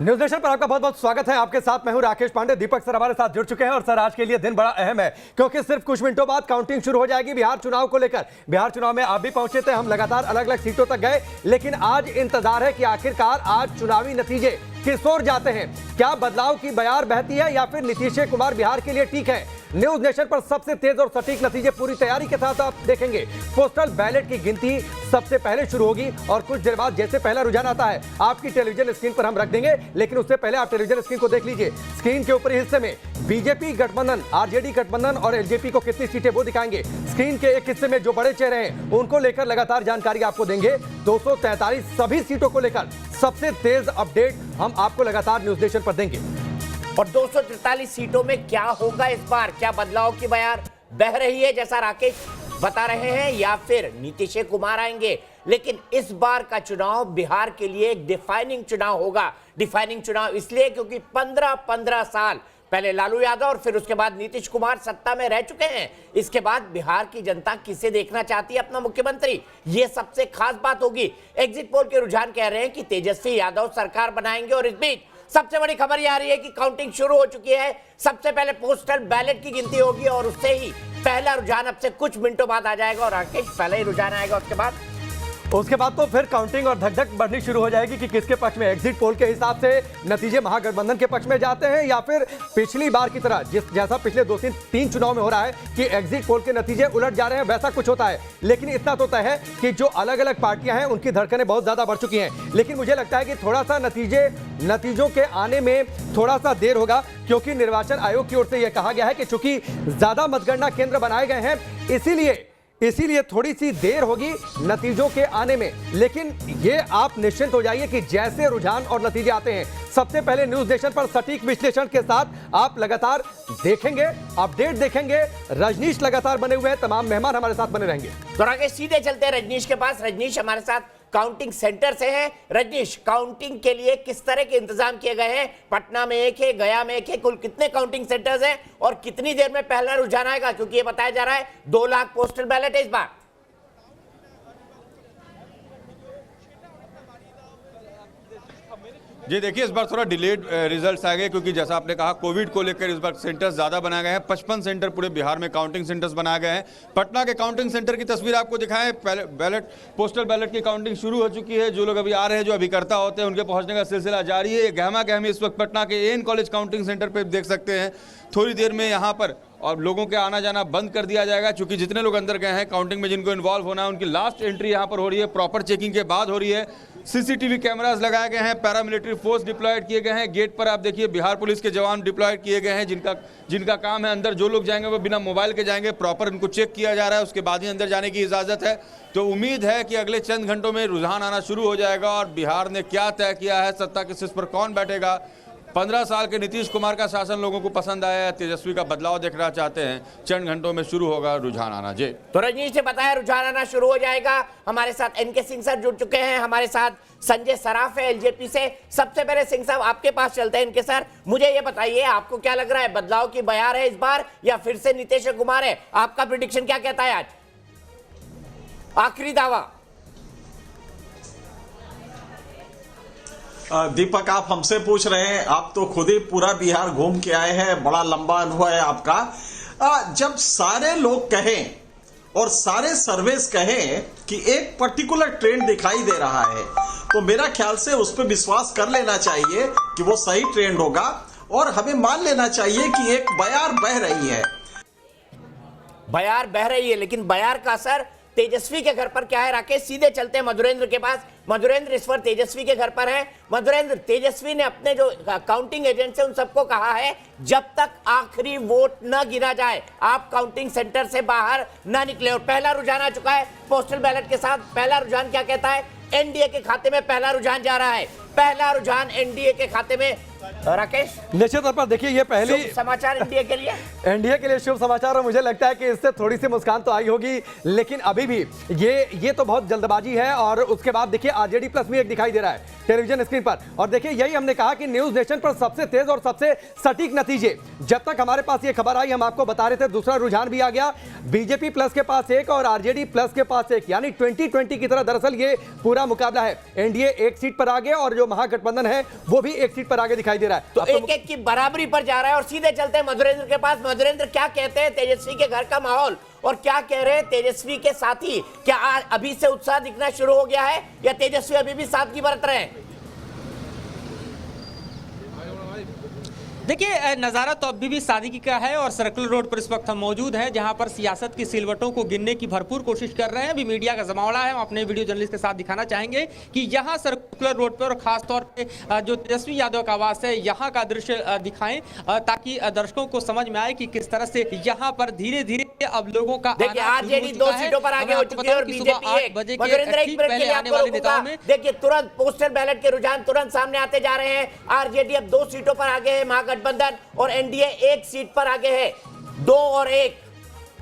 News nation पर आपका बहुत बहुत स्वागत है। आपके साथ मैं हूं राकेश पांडे। दीपक सर हमारे साथ जुड़ चुके हैं और सर आज के लिए दिन बड़ा अहम है क्योंकि सिर्फ कुछ मिनटों बाद काउंटिंग शुरू हो जाएगी बिहार चुनाव को लेकर। बिहार चुनाव में आप भी पहुंचे थे, हम लगातार अलग अलग सीटों तक गए, लेकिन आज इंतजार है कि आखिरकार आज चुनावी नतीजे किस ओर जाते हैं। क्या बदलाव की बयार बहती है या फिर नीतीश कुमार बिहार के लिए ठीक है। न्यूज नेशन पर सबसे तेज और सटीक नतीजे पूरी तैयारी के साथ आप देखेंगे। पोस्टल बैलेट की गिनती सबसे पहले शुरू होगी और कुछ देर बाद जैसे पहला रुझान आता है आपकी टेलीविजन स्क्रीन पर हम रख देंगे, लेकिन उससे पहले आप टेलीविजन स्क्रीन को देख लीजिए। स्क्रीन के ऊपरी हिस्से में बीजेपी गठबंधन, आरजेडी गठबंधन और एलजेपी को कितनी सीटें वो दिखाएंगे। स्क्रीन के एक हिस्से में जो बड़े चेहरे हैं उनको लेकर लगातार जानकारी आपको देंगे। 243 सभी सीटों को लेकर सबसे तेज अपडेट हम आपको लगातार न्यूज नेशन पर देंगे। और 243 सीटों में क्या होगा इस बार, क्या बदलाव की बयार बह रही है जैसा राकेश बता रहे हैं, या फिर नीतीश कुमार आएंगे। लेकिन इस बार का चुनाव बिहार के लिए एक डिफाइनिंग चुनाव होगा। डिफाइनिंग चुनाव इसलिए क्योंकि 15 साल पहले लालू यादव और फिर उसके बाद नीतीश कुमार सत्ता में रह चुके हैं। इसके बाद बिहार की जनता किसे देखना चाहती है अपना मुख्यमंत्री, ये सबसे खास बात होगी। एग्जिट पोल के रुझान कह रहे हैं कि तेजस्वी यादव सरकार बनाएंगे और इस बीच सबसे बड़ी खबर यह आ रही है कि काउंटिंग शुरू हो चुकी है। सबसे पहले पोस्टल बैलेट की गिनती होगी और उससे ही पहला रुझान अब से कुछ मिनटों बाद आ जाएगा और राकेश पहला ही रुझान आएगा। उसके बाद तो फिर काउंटिंग और धक धक बढ़नी शुरू हो जाएगी कि किसके पक्ष में। एग्जिट पोल के हिसाब से नतीजे महागठबंधन के पक्ष में जाते हैं या फिर पिछली बार की तरह जैसा पिछले 2-3 चुनाव में हो रहा है कि एग्जिट पोल के नतीजे उलट जा रहे हैं, वैसा कुछ होता है। लेकिन इतना तो तय है कि जो अलग अलग पार्टियां हैं उनकी धड़कनें बहुत ज्यादा बढ़ चुकी हैं। लेकिन मुझे लगता है कि थोड़ा सा नतीजों के आने में थोड़ा सा देर होगा, क्योंकि निर्वाचन आयोग की ओर से यह कहा गया है कि चूंकि ज्यादा मतगणना केंद्र बनाए गए हैं इसीलिए थोड़ी सी देर होगी नतीजों के आने में। लेकिन ये आप निश्चिंत हो जाइए कि जैसे रुझान और नतीजे आते हैं सबसे पहले न्यूज नेशन पर सटीक विश्लेषण के साथ आप लगातार देखेंगे, अपडेट देखेंगे। रजनीश लगातार बने हुए हैं, तमाम मेहमान हमारे साथ बने रहेंगे। तो आगे सीधे चलते हैं रजनीश के पास। रजनीश हमारे साथ काउंटिंग सेंटर से हैं। रजनीश, काउंटिंग के लिए किस तरह के इंतजाम किए गए हैं? पटना में एक है, गया में एक है, कुल कितने काउंटिंग सेंटर्स हैं और कितनी देर में पहला रुझान आएगा? क्योंकि ये बताया जा रहा है 2 लाख पोस्टल बैलेट है इस बार। जी देखिए, इस बार थोड़ा डिलेड रिजल्ट्स आ गए क्योंकि जैसा आपने कहा कोविड को लेकर इस बार सेंटर्स ज़्यादा बनाए गए हैं। 55 सेंटर पूरे बिहार में काउंटिंग सेंटर्स बनाए गए हैं। पटना के काउंटिंग सेंटर की तस्वीर आपको दिखाएं। पोस्टल बैलेट की काउंटिंग शुरू हो चुकी है। जो लोग अभी आ रहे हैं, जो अभिकर्ता होते हैं, उनके पहुंचने का सिलसिला जारी है। गहमा गहमी इस वक्त पटना के एन कॉलेज काउंटिंग सेंटर पर देख सकते हैं। थोड़ी देर में यहाँ पर और लोगों के आना जाना बंद कर दिया जाएगा, क्योंकि जितने लोग अंदर गए हैं काउंटिंग में, जिनको इन्वॉल्व होना है, उनकी लास्ट एंट्री यहाँ पर हो रही है। प्रॉपर चेकिंग के बाद हो रही है। सीसीटीवी कैमरास लगाए गए हैं, पैरामिलिट्री फोर्स डिप्लॉयड किए गए हैं। गेट पर आप देखिए बिहार पुलिस के जवान डिप्लॉयड किए गए हैं, जिनका काम है अंदर जो लोग जाएंगे वो बिना मोबाइल के जाएंगे। प्रॉपर उनको चेक किया जा रहा है, उसके बाद ही अंदर जाने की इजाज़त है। तो उम्मीद है कि अगले चंद घंटों में रुझान आना शुरू हो जाएगा और बिहार ने क्या तय किया है, सत्ता के शीर्ष पर कौन बैठेगा। 15 साल के नीतीश कुमार का शासन लोगों को पसंद आया है, तेजस्वी का बदलाव देखना चाहते हैं। चंद घंटों में शुरू होगा रुझान आना। जी तो रजनीश ने बताया रुझान आना शुरू हो जाएगा। हमारे साथ एनके सिंह सर जुड़ चुके हैं, हमारे साथ संजय सराफ है एलजेपी से। सबसे पहले सिंह साहब आपके पास चलते हैं। इनके सर, मुझे ये बताइए आपको क्या लग रहा है, बदलाव की बयार है इस बार या फिर से नीतीश कुमार है? आपका प्रिडिक्शन क्या कहता है? आज आखिरी दावा। दीपक, आप हमसे पूछ रहे हैं, आप तो खुद ही पूरा बिहार घूम के आए हैं, बड़ा लंबा अनुभव है आपका। जब सारे लोग कहें और सारे सर्वेस कहें कि एक पर्टिकुलर ट्रेंड दिखाई दे रहा है, तो मेरा ख्याल से उस पर विश्वास कर लेना चाहिए कि वो सही ट्रेंड होगा और हमें मान लेना चाहिए कि एक बयार बह रही है। बयार बह रही है, लेकिन बयार का असर तेजस्वी के घर पर क्या है? राकेश, सीधे चलते हैं मधुरेंद्र के पास। मधुरेंद्र इस पर तेजस्वी के घर पर है। मधुरेंद्र, तेजस्वी ने अपने जो काउंटिंग एजेंट है उन सबको कहा है जब तक आखिरी वोट न गिना जाए आप काउंटिंग सेंटर से बाहर ना निकले। और पहला रुझान आ चुका है पोस्टल बैलेट के साथ। पहला रुझान क्या कहता है? एनडीए के खाते में पहला रुझान जा रहा है। पहला रुझान एनडीए के खाते में राकेश, निश्चित तौर पर देखिए ये पहली शुभ समाचार इंडिया के लिए। एनडीए के लिए शुभ समाचार, और मुझे लगता है कि इससे थोड़ी सी मुस्कान तो आई होगी, लेकिन अभी भी ये तो बहुत जल्दबाजी है। और उसके बाद देखिए आरजेडी प्लस भी एक दिखाई दे रहा है टेलीविजन स्क्रीन पर। और देखिए यही हमने कहा कि न्यूज नेशन पर सबसे तेज और सबसे सटीक नतीजे, जब तक हमारे पास ये खबर आई हम आपको बता रहे थे। दूसरा रुझान भी आ गया, बीजेपी प्लस के पास 1 और आरजेडी प्लस के पास 1, यानी 2020 की तरह दरअसल ये पूरा मुकाबला है। एनडीए 1 सीट पर आगे और जो महागठबंधन है वो भी 1 सीट पर आगे दिखाई दे रहा है। तो एक की बराबरी पर जा रहा है। और सीधे चलते हैं मधुरेंद्र के पास। मधुरेंद्र, क्या कहते हैं तेजस्वी के घर का माहौल, और क्या कह रहे हैं तेजस्वी के साथी? क्या अभी से उत्साह दिखना शुरू हो गया है या तेजस्वी अभी भी सादगी बरत रहे हैं? देखिए, नज़ारा तो अभी भी सादगी का है और सर्कुलर रोड पर इस वक्त हम मौजूद हैं, जहां पर सियासत की सिलवटों को गिनने की भरपूर कोशिश कर रहे हैं। अभी मीडिया का जमावड़ा है, हम अपने वीडियो जर्नलिस्ट के साथ दिखाना चाहेंगे कि यहां सर्कुलर रोड पर और खासतौर पे जो तेजस्वी यादव का आवास है यहां का दृश्य दिखाएं, ताकि दर्शकों को समझ में आए कि किस तरह से यहां पर धीरे धीरे अब लोगों का देखिए आरजेडी 2 सीटों पर आगे हो चुकी है और बीजेपी 1। मधुरेंद्र, एक मिनट के लिए आपको रोकूंगा। देखिए तुरंत पोस्टल बैलेट के रुझान तुरंत सामने आते जा रहे हैं। आरजेडी अब 2 सीटों पर आगे है महागठबंधन, और एनडीए 1 सीट पर आगे है। 2 और 1,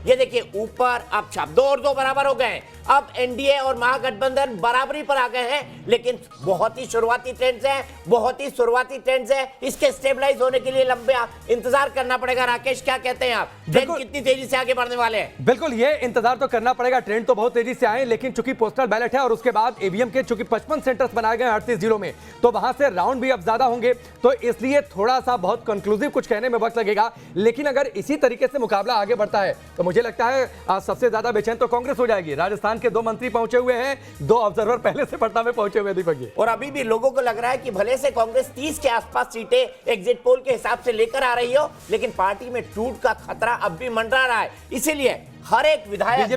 ये देखिए ऊपर अब छाप 2 और 2 बराबर हो गए हैं। अब एनडीए और महागठबंधन बराबरी पर आ गए हैं, लेकिन बहुत ही शुरुआती ट्रेंड्स हैं। इसके स्टेबलाइज होने के लिए लंबा इंतजार करना पड़ेगा। राकेश, क्या कहते हैं आप? ट्रेंड कितनी तेजी से आगे बढ़ने वाले हैं? बिल्कुल, ये इंतजार तो करना पड़ेगा। ट्रेंड तो बहुत तेजी से आए, लेकिन चूंकि पोस्टल बैलेट है और उसके बाद ईवीएम के चूंकि 55 सेंटर्स बनाए गए 38 जिलों में, तो वहां से राउंड भी अब ज्यादा होंगे, तो इसलिए थोड़ा सा बहुत कंक्लूसिव कुछ कहने में वक्त लगेगा। लेकिन अगर इसी तरीके से मुकाबला आगे बढ़ता है तो मुझे लगता है सबसे ज्यादा बेचैन तो कांग्रेस हो जाएगी। राजस्थान के 2 मंत्री पहुंचे हुए हैं, 2 ऑब्जर्वर पहले से पटना में पहुंचे हुए दीपक जी। और अभी भी लोगों को लग रहा है कि भले से कांग्रेस 30 के आसपास सीटें एग्जिट पोल के हिसाब से लेकर आ रही हो, लेकिन पार्टी में टूट का खतरा अब भी मंडरा रहा है। इसीलिए हर एक विधायक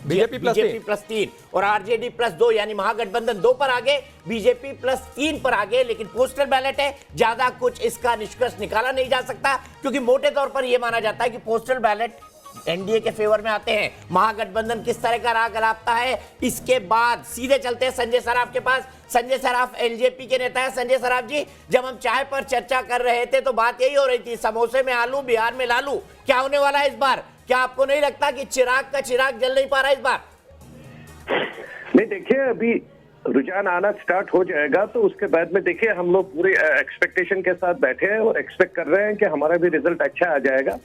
बीजेपी प्लस 3 और आरजेडी प्लस 2, यानी महागठबंधन 2 पर आगे, बीजेपी प्लस 3 पर आगे। लेकिन पोस्टल बैलेट है, ज्यादा कुछ इसका निष्कर्ष निकाला नहीं जा सकता, क्योंकि मोटे तौर पर यह माना जाता है कि पोस्टल बैलेट एनडीए के फेवर में आते हैं। महागठबंधन किस तरह का राग अलापता है, इसके बाद सीधे चलते हैं संजय सराफ के पास। संजय सराफ एलजेपी के नेता है। संजय सराफ जी, जब हम चाय पर चर्चा कर रहे थे तो बात यही हो रही थी, समोसे में आलू, बिहार में लालू। क्या होने वाला है इस बार? क्या आपको नहीं लगता कि चिराग का चिराग जल नहीं पा रहा इस बार? नहीं, देखिए अभी रुझान आना स्टार्ट हो जाएगा तो उसके बाद में देखिए हम लोग पूरे एक्सपेक्टेशन के साथ बैठे हैं और एक्सपेक्ट कर रहे हैं कि हमारा भी रिजल्ट अच्छा आ जाएगा।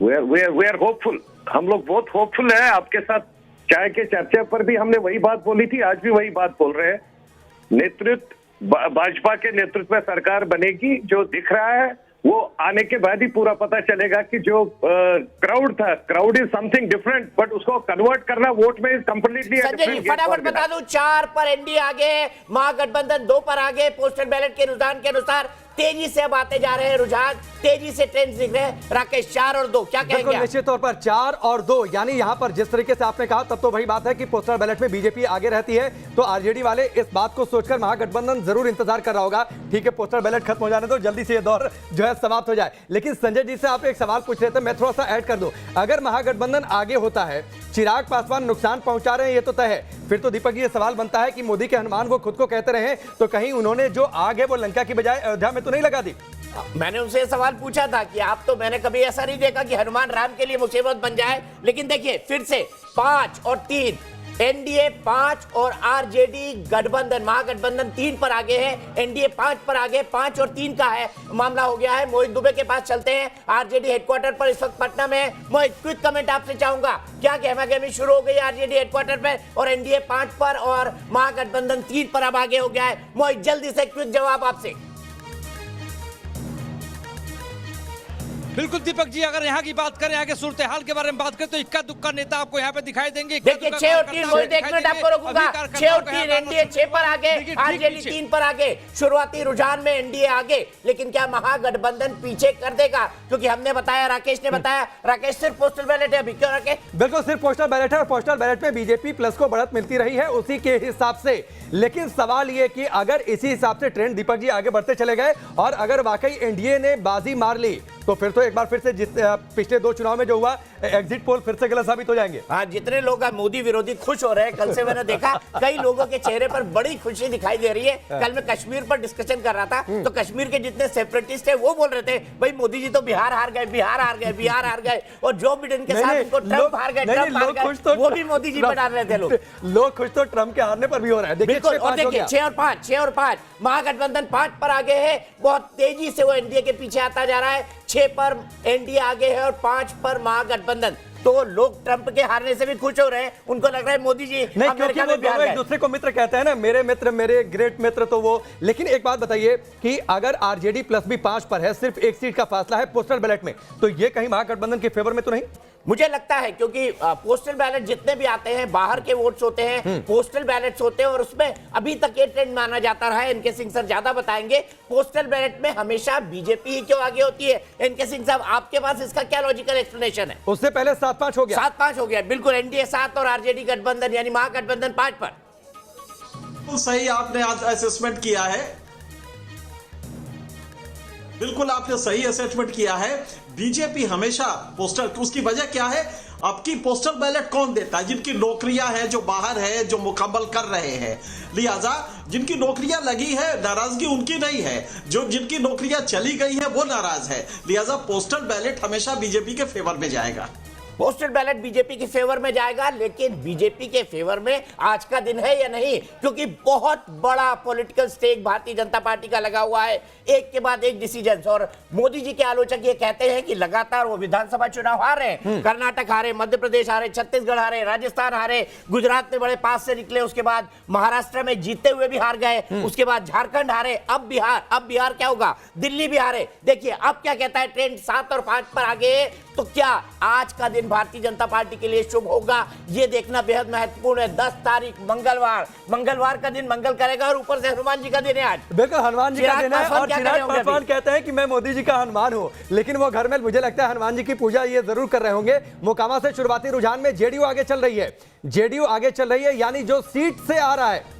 वी आर होपफुल, हम लोग बहुत होपफुल है। आपके साथ चाय के चर्चा पर भी हमने वही बात बोली थी, आज भी वही बात बोल रहे हैं। नेतृत्व भाजपा के नेतृत्व में सरकार बनेगी, जो दिख रहा है वो आने के बाद ही पूरा पता चलेगा कि जो क्राउड था, crowd is something different, but उसको कन्वर्ट करना वोट में इज कंप्लीटली। संजय जी, फटाफट बता दूं, 4 पर एनडीए आगे है, महागठबंधन 2 पर आगे। पोस्टल बैलेट के रुझान के अनुसार तेजी से अब आते जा रहे हैं रुझान, तेजी से ट्रेंड दिख रहे हैं। राकेश, 4 और 2 क्या कहेंगे? निश्चित तौर पर 4 और 2, यानी यहां पर जिस तरीके से आपने कहा तब तो वही बात है कि पोस्टल बैलेट में बीजेपी आगे रहती है, तो आरजेडी वाले इस बात को सोचकर महागठबंधन जरूर इंतजार कर रहा होगा, ठीक है पोस्टल बैलेट खत्म हो जाने दो, जल्दी से ये दौर जो है समाप्त हो जाए। लेकिन संजय जी से आप एक सवाल पूछ रहे थे, मैं थोड़ा सा ऐड कर दूं। अगर महागठबंधन आगे होता है, चिराग पासवान नुकसान पहुंचा रहे हैं, ये तो तय है, फिर तो दीपक जी ये सवाल बनता है कि मोदी के हनुमान वो खुद को कहते रहे, तो कहीं उन्होंने जो आग है वो लंका की बजाय अयोध्या में तो नहीं लगा दी? मैंने उनसे सवाल पूछा था कि आप तो, मैंने कभी ऐसा नहीं देखा कि हनुमान राम के लिए मुसीबत बन जाए। लेकिन देखिए फिर से 5 और 3, एनडीए 5 और आरजेडी गठबंधन महागठबंधन 3 पर आगे है, एनडीए 5 पर आगे। 5 और 3 का है मामला हो गया है। मोहित दुबे के पास चलते हैं, आरजेडी हेडक्वार्टर पर इस वक्त पटना में है। मोहित, क्विक कमेंट आपसे चाहूंगा, क्या गहमागहमी शुरू हो गई आरजेडी हेडक्वार्टर पे, और एनडीए 5 पर और महागठबंधन 3 पर अब आगे हो गया है? मोहित, जल्दी से क्विक जवाब आपसे। बिल्कुल दीपक जी, अगर यहाँ की बात करें, यहाँ के सूरत हाल के बारे में बात करें, तो इक्का दुक्का नेता आपको यहाँ पे दिखाई देंगे। देखिए 6 और 3, मोहित एक मिनट आपको रोकूंगा। 6 और 3, एनडीए 6 पर आगे, आरजेडी 3 पर आगे। शुरुआती रुझान में एनडीए आगे, लेकिन क्या महागठबंधन पीछे कर देगा? क्योंकि हमने बताया, राकेश ने बताया, राकेश सिर्फ पोस्टल बैलेट है अभी, क्यों राकेश? बिल्कुल सिर्फ पोस्टल बैलेट है, और पोस्टल बैलेट में बीजेपी प्लस को बढ़त मिलती रही है उसी के हिसाब से। लेकिन सवाल यह कि अगर इसी हिसाब से ट्रेंड दीपक जी आगे बढ़ते चले गए और अगर वाकई एनडीए ने बाजी मार ली, तो फिर तो एक बार फिर से पिछले 2 चुनाव में जो हुआ एग्जिट पोल फिर से गलत साबित हो जाएंगे। हाँ, जितने लोग मोदी विरोधी खुश हो रहे हैं, कल से मैंने देखा कई लोगों के चेहरे पर बड़ी खुशी दिखाई दे रही है। कल मैं कश्मीर पर डिस्कशन कर रहा था तो कश्मीर के जितने सेपरेटिस्ट है वो बोल रहे थे भाई मोदी जी तो बिहार हार गए, बिहार हार गए, बिहार हार गए, और जो बिडेन के साथ उनको ट्रम्प हार गए, ट्रम्प हार गए, वो भी मोदी जी पर डाल रहे थे लोग खुश तो ट्रम्प के हारने पर भी हो रहा है। बिल्कुल, और देखिए 6 और 5 महागठबंधन 5 पर आगे है, बहुत तेजी से वो एनडीए के पीछे आता जा रहा है। 6 पर एनडीए आगे है और 5 पर महागठबंधन। तो लोग ट्रंप के हारने से भी खुश हो रहे हैं, उनको लग रहा है मोदी जी नहीं, क्योंकि वो दोनों एक दूसरे को मित्र कहते हैं ना, मेरे मित्र, मेरे ग्रेट मित्र, तो वो। लेकिन एक बात बताइए कि अगर आरजेडी प्लस भी 5 पर है, सिर्फ 1 सीट का फासला है पोस्टल बैलेट में, तो ये कहीं महागठबंधन के फेवर में तो नहीं? मुझे लगता है क्योंकि पोस्टल बैलेट जितने भी आते हैं बाहर के वोट्स होते हैं, पोस्टल बैलेट्स होते हैं, और उसमें अभी तक ये ट्रेंड माना जाता रहा है, एनके सिंह सर ज्यादा बताएंगे, पोस्टल बैलेट में हमेशा बीजेपी ही क्यों आगे होती है। एनके सिंह साहब, आपके पास इसका क्या लॉजिकल एक्सप्लेनेशन है? उससे पहले 7-5 हो गया, 7-5 हो गया, बिल्कुल। एनडीए 7 और आरजेडी गठबंधन यानी महागठबंधन 5 पर। बिल्कुल सही आपने आज असेसमेंट किया है, बिल्कुल आपने सही असेसमेंट किया है। बीजेपी हमेशा पोस्टल, उसकी वजह क्या है? आपकी पोस्टल बैलेट कौन देता है? जिनकी नौकरियां हैं, जो बाहर है, जो मुकम्मल कर रहे हैं। लिहाजा जिनकी नौकरियां लगी है, नाराजगी उनकी नहीं है, जो जिनकी नौकरियां चली गई है वो नाराज है। लिहाजा पोस्टल बैलेट हमेशा बीजेपी के फेवर में जाएगा। पोस्टल बैलेट बीजेपी के फेवर में जाएगा, लेकिन बीजेपी के फेवर में आज का दिन है या नहीं? क्योंकि बहुत बड़ा political stake Bharatiya Janata party का लगा हुआ है, एक के बाद एक डिसीजन। और मोदी जी के आलोचक ये कहते हैं कि लगातार वो विधानसभा चुनाव हार रहे हैं, कर्नाटक हारे, मध्य प्रदेश हारे, छत्तीसगढ़ हारे, राजस्थान हारे, गुजरात में बड़े पास से निकले, उसके बाद महाराष्ट्र में जीतते हुए भी हार गए, उसके बाद झारखंड हारे, अब बिहार क्या होगा? दिल्ली भी हारे। देखिए अब क्या कहता है ट्रेंड, 7 और 5 पर आगे है, तो क्या आज का दिन भारतीय जनता पार्टी के लिए शुभ होगा? ये देखना बेहद महत्वपूर्ण है। 10 तारीख मंगलवार का दिन मंगल करेगा, और ऊपर से हनुमान जी का दिन है आज। बिल्कुल हनुमान जी का दिन है, और चिराग पासवान कहते हैं कि मैं मोदी जी का हनुमान हूं, लेकिन वो घर में मुझे लगता है हनुमान जी की पूजा ये जरूर कर रहे होंगे। मोकामा से शुरुआती रुझान में जेडीयू आगे चल रही है, जेडीयू आगे चल रही है, यानी जो सीट से आ रहा है।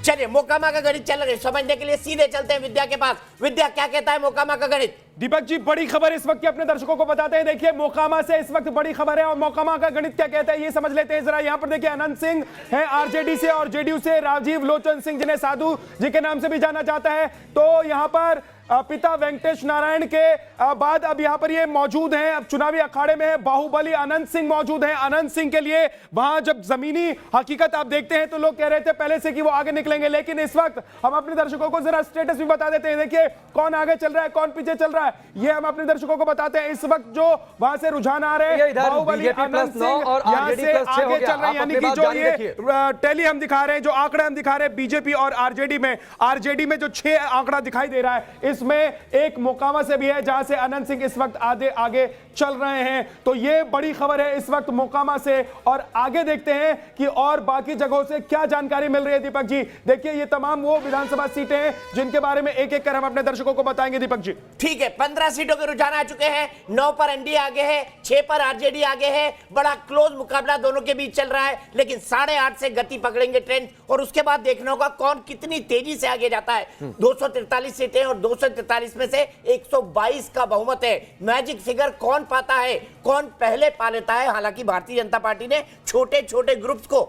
चलिए मोकामा का गणित चल रहा है, समझने के लिए सीधे चलते हैं विद्या के पास। विद्या, क्या कहता है मोकामा का गणित? दीपक जी, बड़ी खबर इस वक्त की अपने दर्शकों को बताते हैं। देखिए मोकामा से इस वक्त बड़ी खबर है, और मोकामा का गणित क्या कहता है ये समझ लेते हैं जरा। यहां पर देखिए अनंत सिंह है आरजेडी से, और जेडीयू से राजीव लोचन सिंह, जिन्हें साधु जी के नाम से भी जाना जाता है। तो यहां पर पिता वेंकटेश नारायण के बाद अब यहां पर ये मौजूद हैं, अब चुनावी अखाड़े में है बाहुबली अनंत सिंह मौजूद हैं। अनंत सिंह के लिए वहां जब जमीनी हकीकत आप देखते हैं तो लोग कह रहे थे पहले से कि वो आगे निकलेंगे, लेकिन इस वक्त हम अपने दर्शकों को जरा स्टेटस भी बता देते हैं। देखिए कौन आगे चल रहा है, कौन पीछे चल रहा है, ये हम अपने दर्शकों को बताते हैं। इस वक्त जो वहां से रुझान आ रहे हैं, बाहुबली अनंत सिंह यहां से आगे चल रहे हैं, यानी कि जो ये टैली हम दिखा रहे हैं, जो आंकड़े हम दिखा रहे हैं बीजेपी और आरजेडी में जो 6 आंकड़ा दिखाई दे रहा है, इसमें एक मोकामा से भी है जहां से अनंत सिंह इस वक्त आगे चल रहे हैं। तो ये बड़ी खबर है इस वक्त मोकामा से, और आगे देखते हैं कि और बाकी जगहों से क्या जानकारी मिल रही है। दीपक जी देखिए, ये तमाम वो विधानसभा सीटें हैं जिनके बारे में एक एक कर हम अपने दर्शकों को बताएंगे। दीपक जी ठीक है, 15 सीटों के रुझान आ चुके हैं, 9 पर एनडीए आगे है, 6 पर आरजेडी आगे है। बड़ा क्लोज मुकाबला दोनों के बीच चल रहा है, लेकिन 8.5 से गति पकड़ेंगे ट्रेंड, और उसके बाद देखना होगा कौन कितनी तेजी से आगे जाता है। 243 सीटें और 243 में से 122 का बहुमत है। मैजिक फिगर कौन पाता है, कौन पहले पा लेता है? हालांकि भारतीय जनता पार्टी ने छोटे छोटे ग्रुप्स को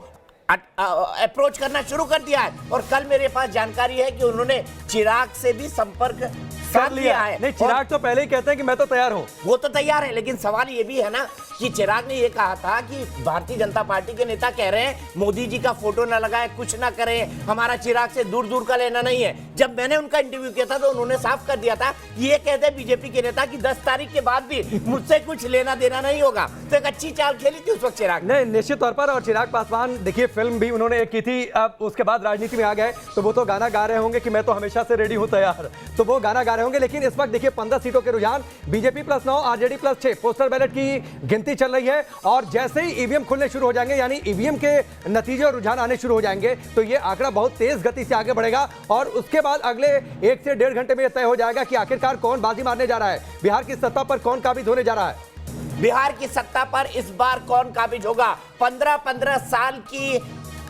अप्रोच करना शुरू कर दिया है, और कल मेरे पास जानकारी है कि उन्होंने चिराग से भी संपर्क साध लिया है। नहीं, चिराग तो पहले ही कहते हैं कि मैं तो तैयार हूं। वो तो तैयार है, लेकिन सवाल ये भी है ना कि चिराग ने ये कहा था कि भारतीय जनता पार्टी के नेता कह रहे हैं मोदी जी का फोटो ना लगाए, कुछ ना करें, हमारा चिराग से दूर दूर का लेना नहीं है। जब मैंने उनका इंटरव्यू किया था तो उन्होंने साफ कर दिया था कि ये कहते बीजेपी के नेता कि 10 तारीख के बाद भी मुझसे कुछ लेना देना नहीं होगा। तो एक अच्छी चाल खेली थी उस वक्त चिराग ने, निश्चित तौर पर। और चिराग पासवान देखिए, फिल्म भी उन्होंने एक की थी, अब उसके बाद राजनीति में आ गए, तो वो तो गाना गा रहे होंगे कि मैं तो हमेशा से रेडी हूं, तैयार, तो वो गाना गा रहे होंगे। लेकिन इस वक्त देखिए 15 सीटों के रुझान, बीजेपी +9, आरजेडी +6, पोस्टल बैलेट की गिनती चल रही है, और जैसे ही ईवीएम खुलने शुरू हो जाएंगे, यानी ईवीएम के नतीजे और रुझान आने शुरू हो जाएंगे, तो ये आंकड़ा बहुत तेज गति से आगे बढ़ेगा, और उसके बाद अगले 1 से 1.5 घंटे में यह तय हो जाएगा कि आखिरकार कौन बाजी मारने जा रहा है, बिहार की सत्ता पर कौन काबिज होने जा रहा है। बिहार की सत्ता पर इस बार कौन काबिज होगा? 15-15 साल की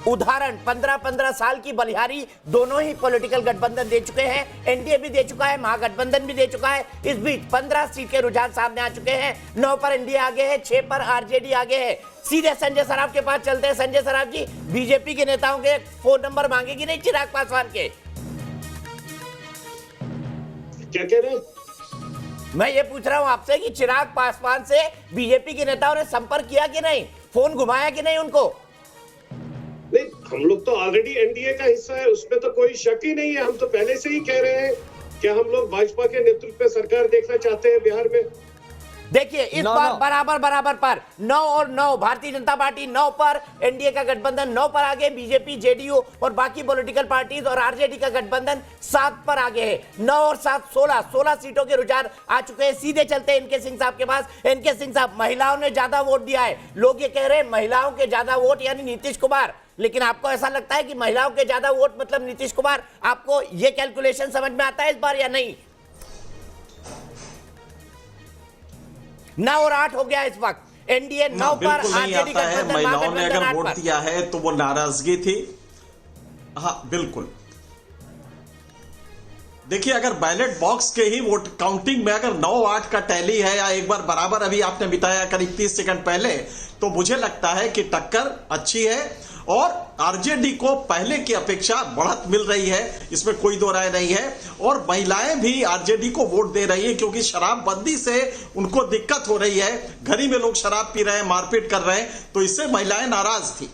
उदाहरण 15-15 साल की बलिहारी दोनों ही पॉलिटिकल गठबंधन दे चुके हैं, एनडीए भी दे चुका है, महागठबंधन भी दे चुका है। इस बीच 15 सीट के रुझान सामने आ चुके हैं। 9 पर एनडीए आगे है, 6 पर आरजेडी आगे है। सीधे संजय सराफ के पास चलते हैं। संजय सराफ जी, बीजेपी के नेताओं के फोन नंबर मांगेगी नहीं चिराग पासवान के? क्या कह रहे हैं? मैं ये पूछ रहा हूं आपसे कि चिराग पासवान से बीजेपी के नेताओं ने संपर्क किया कि नहीं, फोन घुमाया कि नहीं उनको? नहीं, हम लोग तो ऑलरेडी एनडीए का हिस्सा है, उसमें तो कोई शक ही नहीं है। हम तो पहले से ही कह रहे हैं कि हम लोग भाजपा के नेतृत्व में सरकार देखना चाहते हैं बिहार में। देखिए इस बार बराबर पर 9 और 9, भारतीय जनता पार्टी 9 पर, एनडीए का गठबंधन 9 पर आगे, बीजेपी, जेडीयू और बाकी पॉलिटिकल पार्टीज और आरजेडी का गठबंधन 7 पर आगे है। 9 और 7 16 सीटों के रुझान आ चुके हैं। सीधे चलते हैं इनके सिंह साहब के पास। इनके सिंह साहब, महिलाओं ने ज्यादा वोट दिया है, लोग ये कह रहे हैं महिलाओं के ज्यादा वोट यानी नीतीश कुमार, लेकिन आपको ऐसा लगता है कि महिलाओं के ज्यादा वोट मतलब नीतीश कुमार? आपको ये कैलकुलेशन समझ में आता है इस बार या नहीं? 9 और 8 हो गया इस वक्त, एनडीए 9 पर, बिल्कुल नहीं आता है। महिलाओं ने अगर वोट 8 दिया है तो वो नाराजगी थी। हाँ बिल्कुल, देखिए अगर बैलेट बॉक्स के ही वोट काउंटिंग में अगर 9-8 का टैली है या एक बार बराबर अभी आपने बिताया करीब 30 सेकंड पहले, तो मुझे लगता है कि टक्कर अच्छी है और आरजेडी को पहले की अपेक्षा बढ़त मिल रही है, इसमें कोई दो राय नहीं है। और महिलाएं भी आरजेडी को वोट दे रही है क्योंकि शराबबंदी से उनको दिक्कत हो रही है, घर ही में लोग शराब पी रहे हैं, मारपीट कर रहे हैं, तो इससे महिलाएं नाराज थी।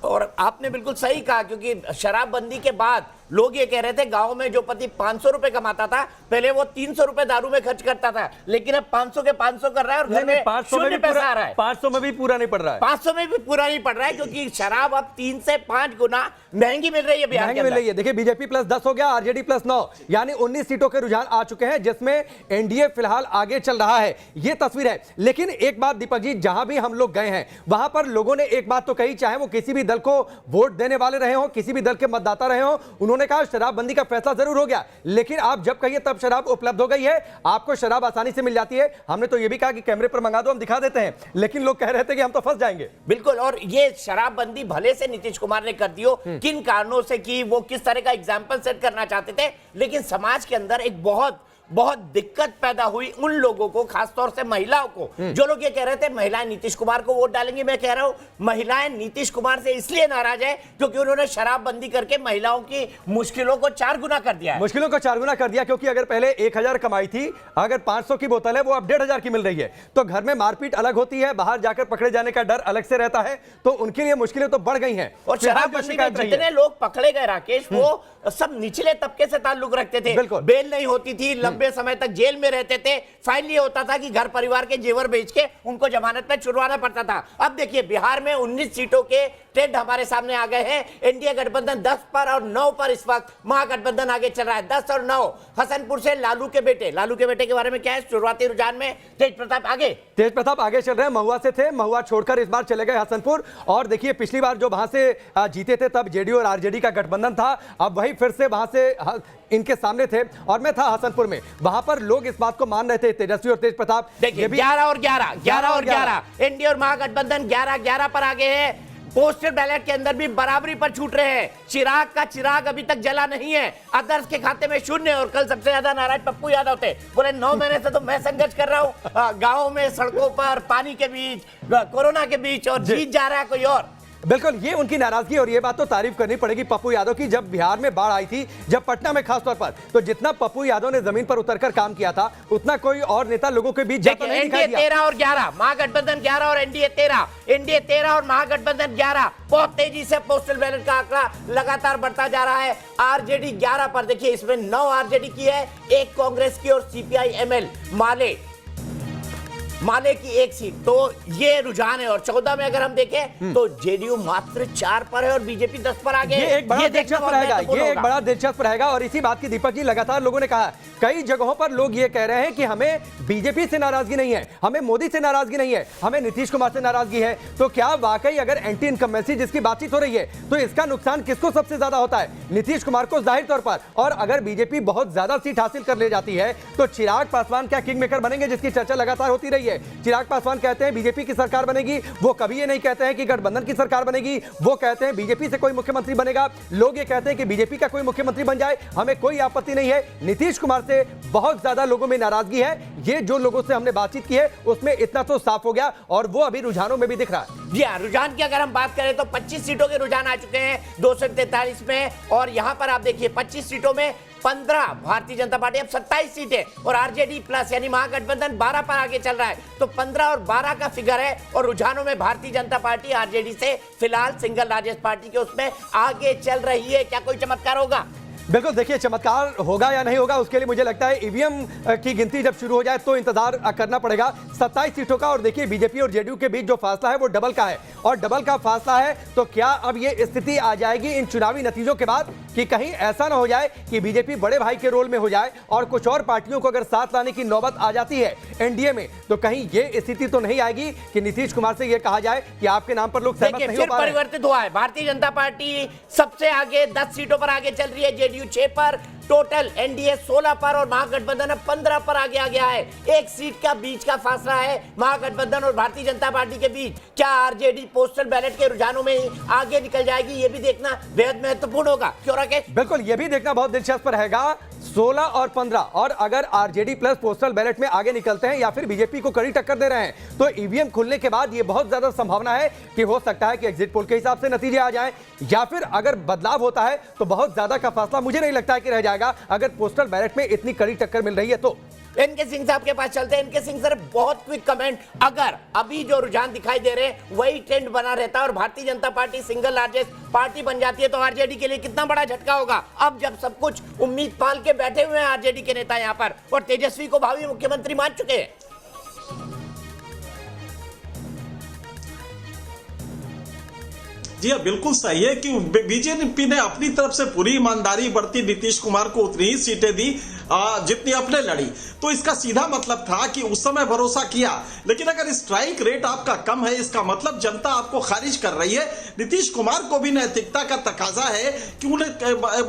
और आपने बिल्कुल सही कहा, क्योंकि शराबबंदी के बाद लोग ये कह रहे थे गांव में जो पति 500 रुपए कमाता था, पहले वो 300 रुपए दारू में खर्च करता था, लेकिन अब 500 के 500 कर रहा है और घर में 500 में भी पैसा आ रहा है। 500 में भी पूरा नहीं पड़ रहा है, 500 में भी पूरा नहीं पड़ रहा है, क्योंकि शराब अब 3 से 5 गुना महंगी मिल रही है बिहार के अंदर। देखिए बीजेपी प्लस 10 हो गया, आरजेडी प्लस 9, यानी 19 सीटों के रुझान आ चुके हैं, जिसमें एनडीए फिलहाल आगे चल रहा है। ये तस्वीर है। लेकिन एक बात दीपक जी, जहां भी हम लोग गए हैं वहां पर लोगों ने एक बात तो कही, चाहे वो किसी भी दल को वोट देने वाले रहे हो, किसी भी दल के मतदाता रहे हो, उन्होंने कहा शराबबंदी का फैसला जरूर हो गया, लेकिन आप जब कहिए तब शराब उपलब्ध हो गई है, आपको शराब आसानी से मिल जाती है। हमने तो यह भी कहा कि कैमरे पर मंगा दो, हम दिखा देते हैं, लेकिन लोग कह रहे थे कि हम तो फंस जाएंगे। बिल्कुल, और ये शराबबंदी भले से नीतीश कुमार ने कर दियो, किन कारणों से की, वो किस तरह का एग्जाम्पल सेट करना चाहते थे, लेकिन समाज के अंदर एक बहुत दिक्कत पैदा हुई उन लोगों को, खासतौर से महिलाओं को, जो लोग ये कह रहे थे महिलाएं नीतीश कुमार को वोट डालेंगी। मैं कह रहा हूं महिलाएं नीतीश कुमार से इसलिए नाराज है क्योंकि उन्होंने शराबबंदी करके महिलाओं की मुश्किलों को 4 गुना कर दिया है। मुश्किलों को 4 गुना कर दिया, क्योंकि अगर पहले 1000 कमाई थी, अगर 500 की बोतल है वो अब 1500 की मिल रही है, तो घर में मारपीट अलग होती है, बाहर जाकर पकड़े जाने का डर अलग से रहता है, तो उनके लिए मुश्किलें तो बढ़ गई हैं। और शराबबंदी में जितने लोग पकड़े गए राकेश, वो सब निचले तबके से ताल्लुक रखते थे, बेल नहीं होती थी, लंबे समय तक जेल में रहते थे, फाइल ये होता था कि घर परिवार के जेवर बेच के उनको जमानत पे छुड़वाना पड़ता था। अब देखिए बिहार में 19 सीटों के ट्रेंड हमारे सामने आ गए हैं। एनडीए गठबंधन 10 पर और 9 पर इस वक्त महागठबंधन आगे चल रहा है, 10 और 9। हसनपुर से लालू के बेटे के बारे में क्या है शुरुआती रुझान में? तेज प्रताप आगे चल रहे हैं, महुआ से थे, महुआ छोड़कर इस बार चले गए हसनपुर। और देखिए पिछली बार जो वहां से जीते थे तब जेडीयू और आरजेडी का गठबंधन था, अब वही फिर से वहां से इनके सामने थे, और मैं था हसनपुर में, वहां पर लोग इस बात को मान रहे थे, तेजस्वी और तेज प्रताप। देखिए 11 और 11 एनडीए और महागठबंधन 11 पर आगे है। पोस्टल बैलेट के अंदर भी बराबरी पर छूट रहे हैं। चिराग का चिराग अभी तक जला नहीं है, अदर्स के खाते में 0। और कल सबसे ज्यादा नाराज पप्पू यादव थे, बोले 9 महीने से तो मैं संघर्ष कर रहा हूं गाँव में, सड़कों पर, पानी के बीच, कोरोना के बीच, और जीत जा रहा है कोई और। बिल्कुल, ये उनकी नाराजगी, और ये बात तो तारीफ करनी पड़ेगी पप्पू यादव की। जब बिहार में बाढ़ आई थी, जब पटना में खासतौर पर, तो जितना पप्पू यादव ने जमीन पर उतरकर काम किया था, उतना कोई और नेता लोगों के बीच जाता नहीं दिखाई दिया। 13 और 11, महागठबंधन 11 और एनडीए 13 और महागठबंधन 11। बहुत तेजी से पोस्टल बैलेट का आंकड़ा लगातार बढ़ता जा रहा है। आरजेडी 11 पर, देखिए इसमें 9 आरजेडी की है, 1 कांग्रेस की और सीपीआई एमएल माले की 1 सीट। तो ये रुझान है। और 14 में अगर हम देखें तो जेडीयू मात्र 4 पर है और बीजेपी 10 पर आगे। ये एक बड़ा दिलचस्प रहेगा। और इसी बात की दीपक जी लगातार लोगों ने कहा, कई जगहों पर लोग ये कह रहे हैं कि हमें बीजेपी से नाराजगी नहीं है, हमें मोदी से नाराजगी नहीं है, हमें नीतीश कुमार से नाराजगी है। तो क्या वाकई अगर एंटी इनकम्बेंसी जिसकी बातचीत हो रही है, तो इसका नुकसान किसको सबसे ज्यादा होता है? नीतीश कुमार को जाहिर तौर पर। और अगर बीजेपी बहुत ज्यादा सीट हासिल कर ले जाती है तो चिराग पासवान क्या किंग मेकर बनेंगे, जिसकी चर्चा लगातार होती रही है। है। चिराग पासवान कहते हैं बीजेपी की सरकार बनेगी, वो कभी ये नहीं कहते हैं कि गठबंधन की सरकार बनेगी, वो कहते हैं बीजेपी से कोई मुख्यमंत्री बनेगा। लोग ये कहते हैं कि बीजेपी का कोई मुख्यमंत्री बन जाए, हमें कोई आपत्ति नहीं है। नीतीश कुमार से बहुत ज्यादा लोगों में नाराजगी है, ये जो लोगों से हमने बातचीत की है उसमें इतना तो साफ हो गया, और वो अभी रुझानों में भी दिख रहा है। जी हाँ, रुझान की अगर हम बात करें तो 25 सीटों के रुझान आ चुके हैं 243 में, और यहां पर आप देखिए 25 सीटों में 15 भारतीय जनता पार्टी, अब 27 सीटें और आरजेडी प्लस यानी महागठबंधन 12 पर आगे चल रहा है। तो 15 और 12 का फिगर है, और रुझानों में भारतीय जनता पार्टी आरजेडी से फिलहाल सिंगल लार्जेस्ट पार्टी के उसमें आगे चल रही है। क्या कोई चमत्कार होगा? बिल्कुल, देखिए चमत्कार होगा या नहीं होगा उसके लिए मुझे लगता है ईवीएम की गिनती जब शुरू हो जाए तो इंतजार करना पड़ेगा 27 सीटों का। और देखिए बीजेपी और जेडीयू के बीच जो फासला है वो डबल का है, और डबल का फासला है तो क्या अब ये स्थिति आ जाएगी इन चुनावी नतीजों के बाद कि कहीं ऐसा ना हो जाए कि बीजेपी बड़े भाई के रोल में हो जाए और कुछ और पार्टियों को अगर साथ लाने की नौबत आ जाती है एनडीए में, तो कहीं ये स्थिति तो नहीं आएगी कि नीतीश कुमार से ये कहा जाए कि आपके नाम पर लोग सहमत नहीं हो पा रहे हैं। परिवर्तित हुआ है, भारतीय जनता पार्टी सबसे आगे 10 सीटों पर आगे चल रही है, जेडीयू 6 पर, टोटल एनडीए 16 पर और महागठबंधन 15 पर आ गया है। एक सीट का बीच का फासला है महागठबंधन और भारतीय जनता पार्टी के बीच। क्या आरजेडी पोस्टल बैलेट के रुझानों में आगे निकल जाएगी, ये भी देखना बेहद महत्वपूर्ण होगा। क्यों राकेश? बिल्कुल, ये भी देखना बहुत दिलचस्प रहेगा 16 और 15, और अगर आरजेडी प्लस पोस्टल बैलेट में आगे निकलते हैं या फिर बीजेपी को कड़ी टक्कर दे रहे हैं तो ईवीएम खुलने के बाद ये बहुत ज्यादा संभावना है कि हो सकता है कि एग्जिट पोल के हिसाब से नतीजे आ जाएं, या फिर अगर बदलाव होता है तो बहुत ज्यादा का फासला मुझे नहीं लगता है कि रह जाएगा अगर पोस्टल बैलेट में इतनी कड़ी टक्कर मिल रही है तो। इनके सिंह साहब के पास चलते हैं। इनके सिंह सर, बहुत क्विक कमेंट, अगर अभी जो रुझान दिखाई दे रहे हैं वही ट्रेंड बना रहता है और Bharatiya Janata party single largest party बन जाती है तो आरजेडी के लिए कितना बड़ा झटका होगा? अब जब सब कुछ उम्मीद पाल के बैठे हुए हैं आरजेडी के नेता यहां पर, और तेजस्वी को भावी मुख्यमंत्री मान चुके हैं। जी हाँ, बिल्कुल सही है कि बीजेपी ने अपनी तरफ से पूरी ईमानदारी बरती, नीतीश कुमार को उतनी ही सीटें दी जितनी अपने लड़ी। तो इसका सीधा मतलब था कि उस समय भरोसा किया, लेकिन अगर स्ट्राइक रेट आपका कम है इसका मतलब जनता आपको खारिज कर रही है। नीतीश कुमार को भी नैतिकता का तकाजा है कि उन्हें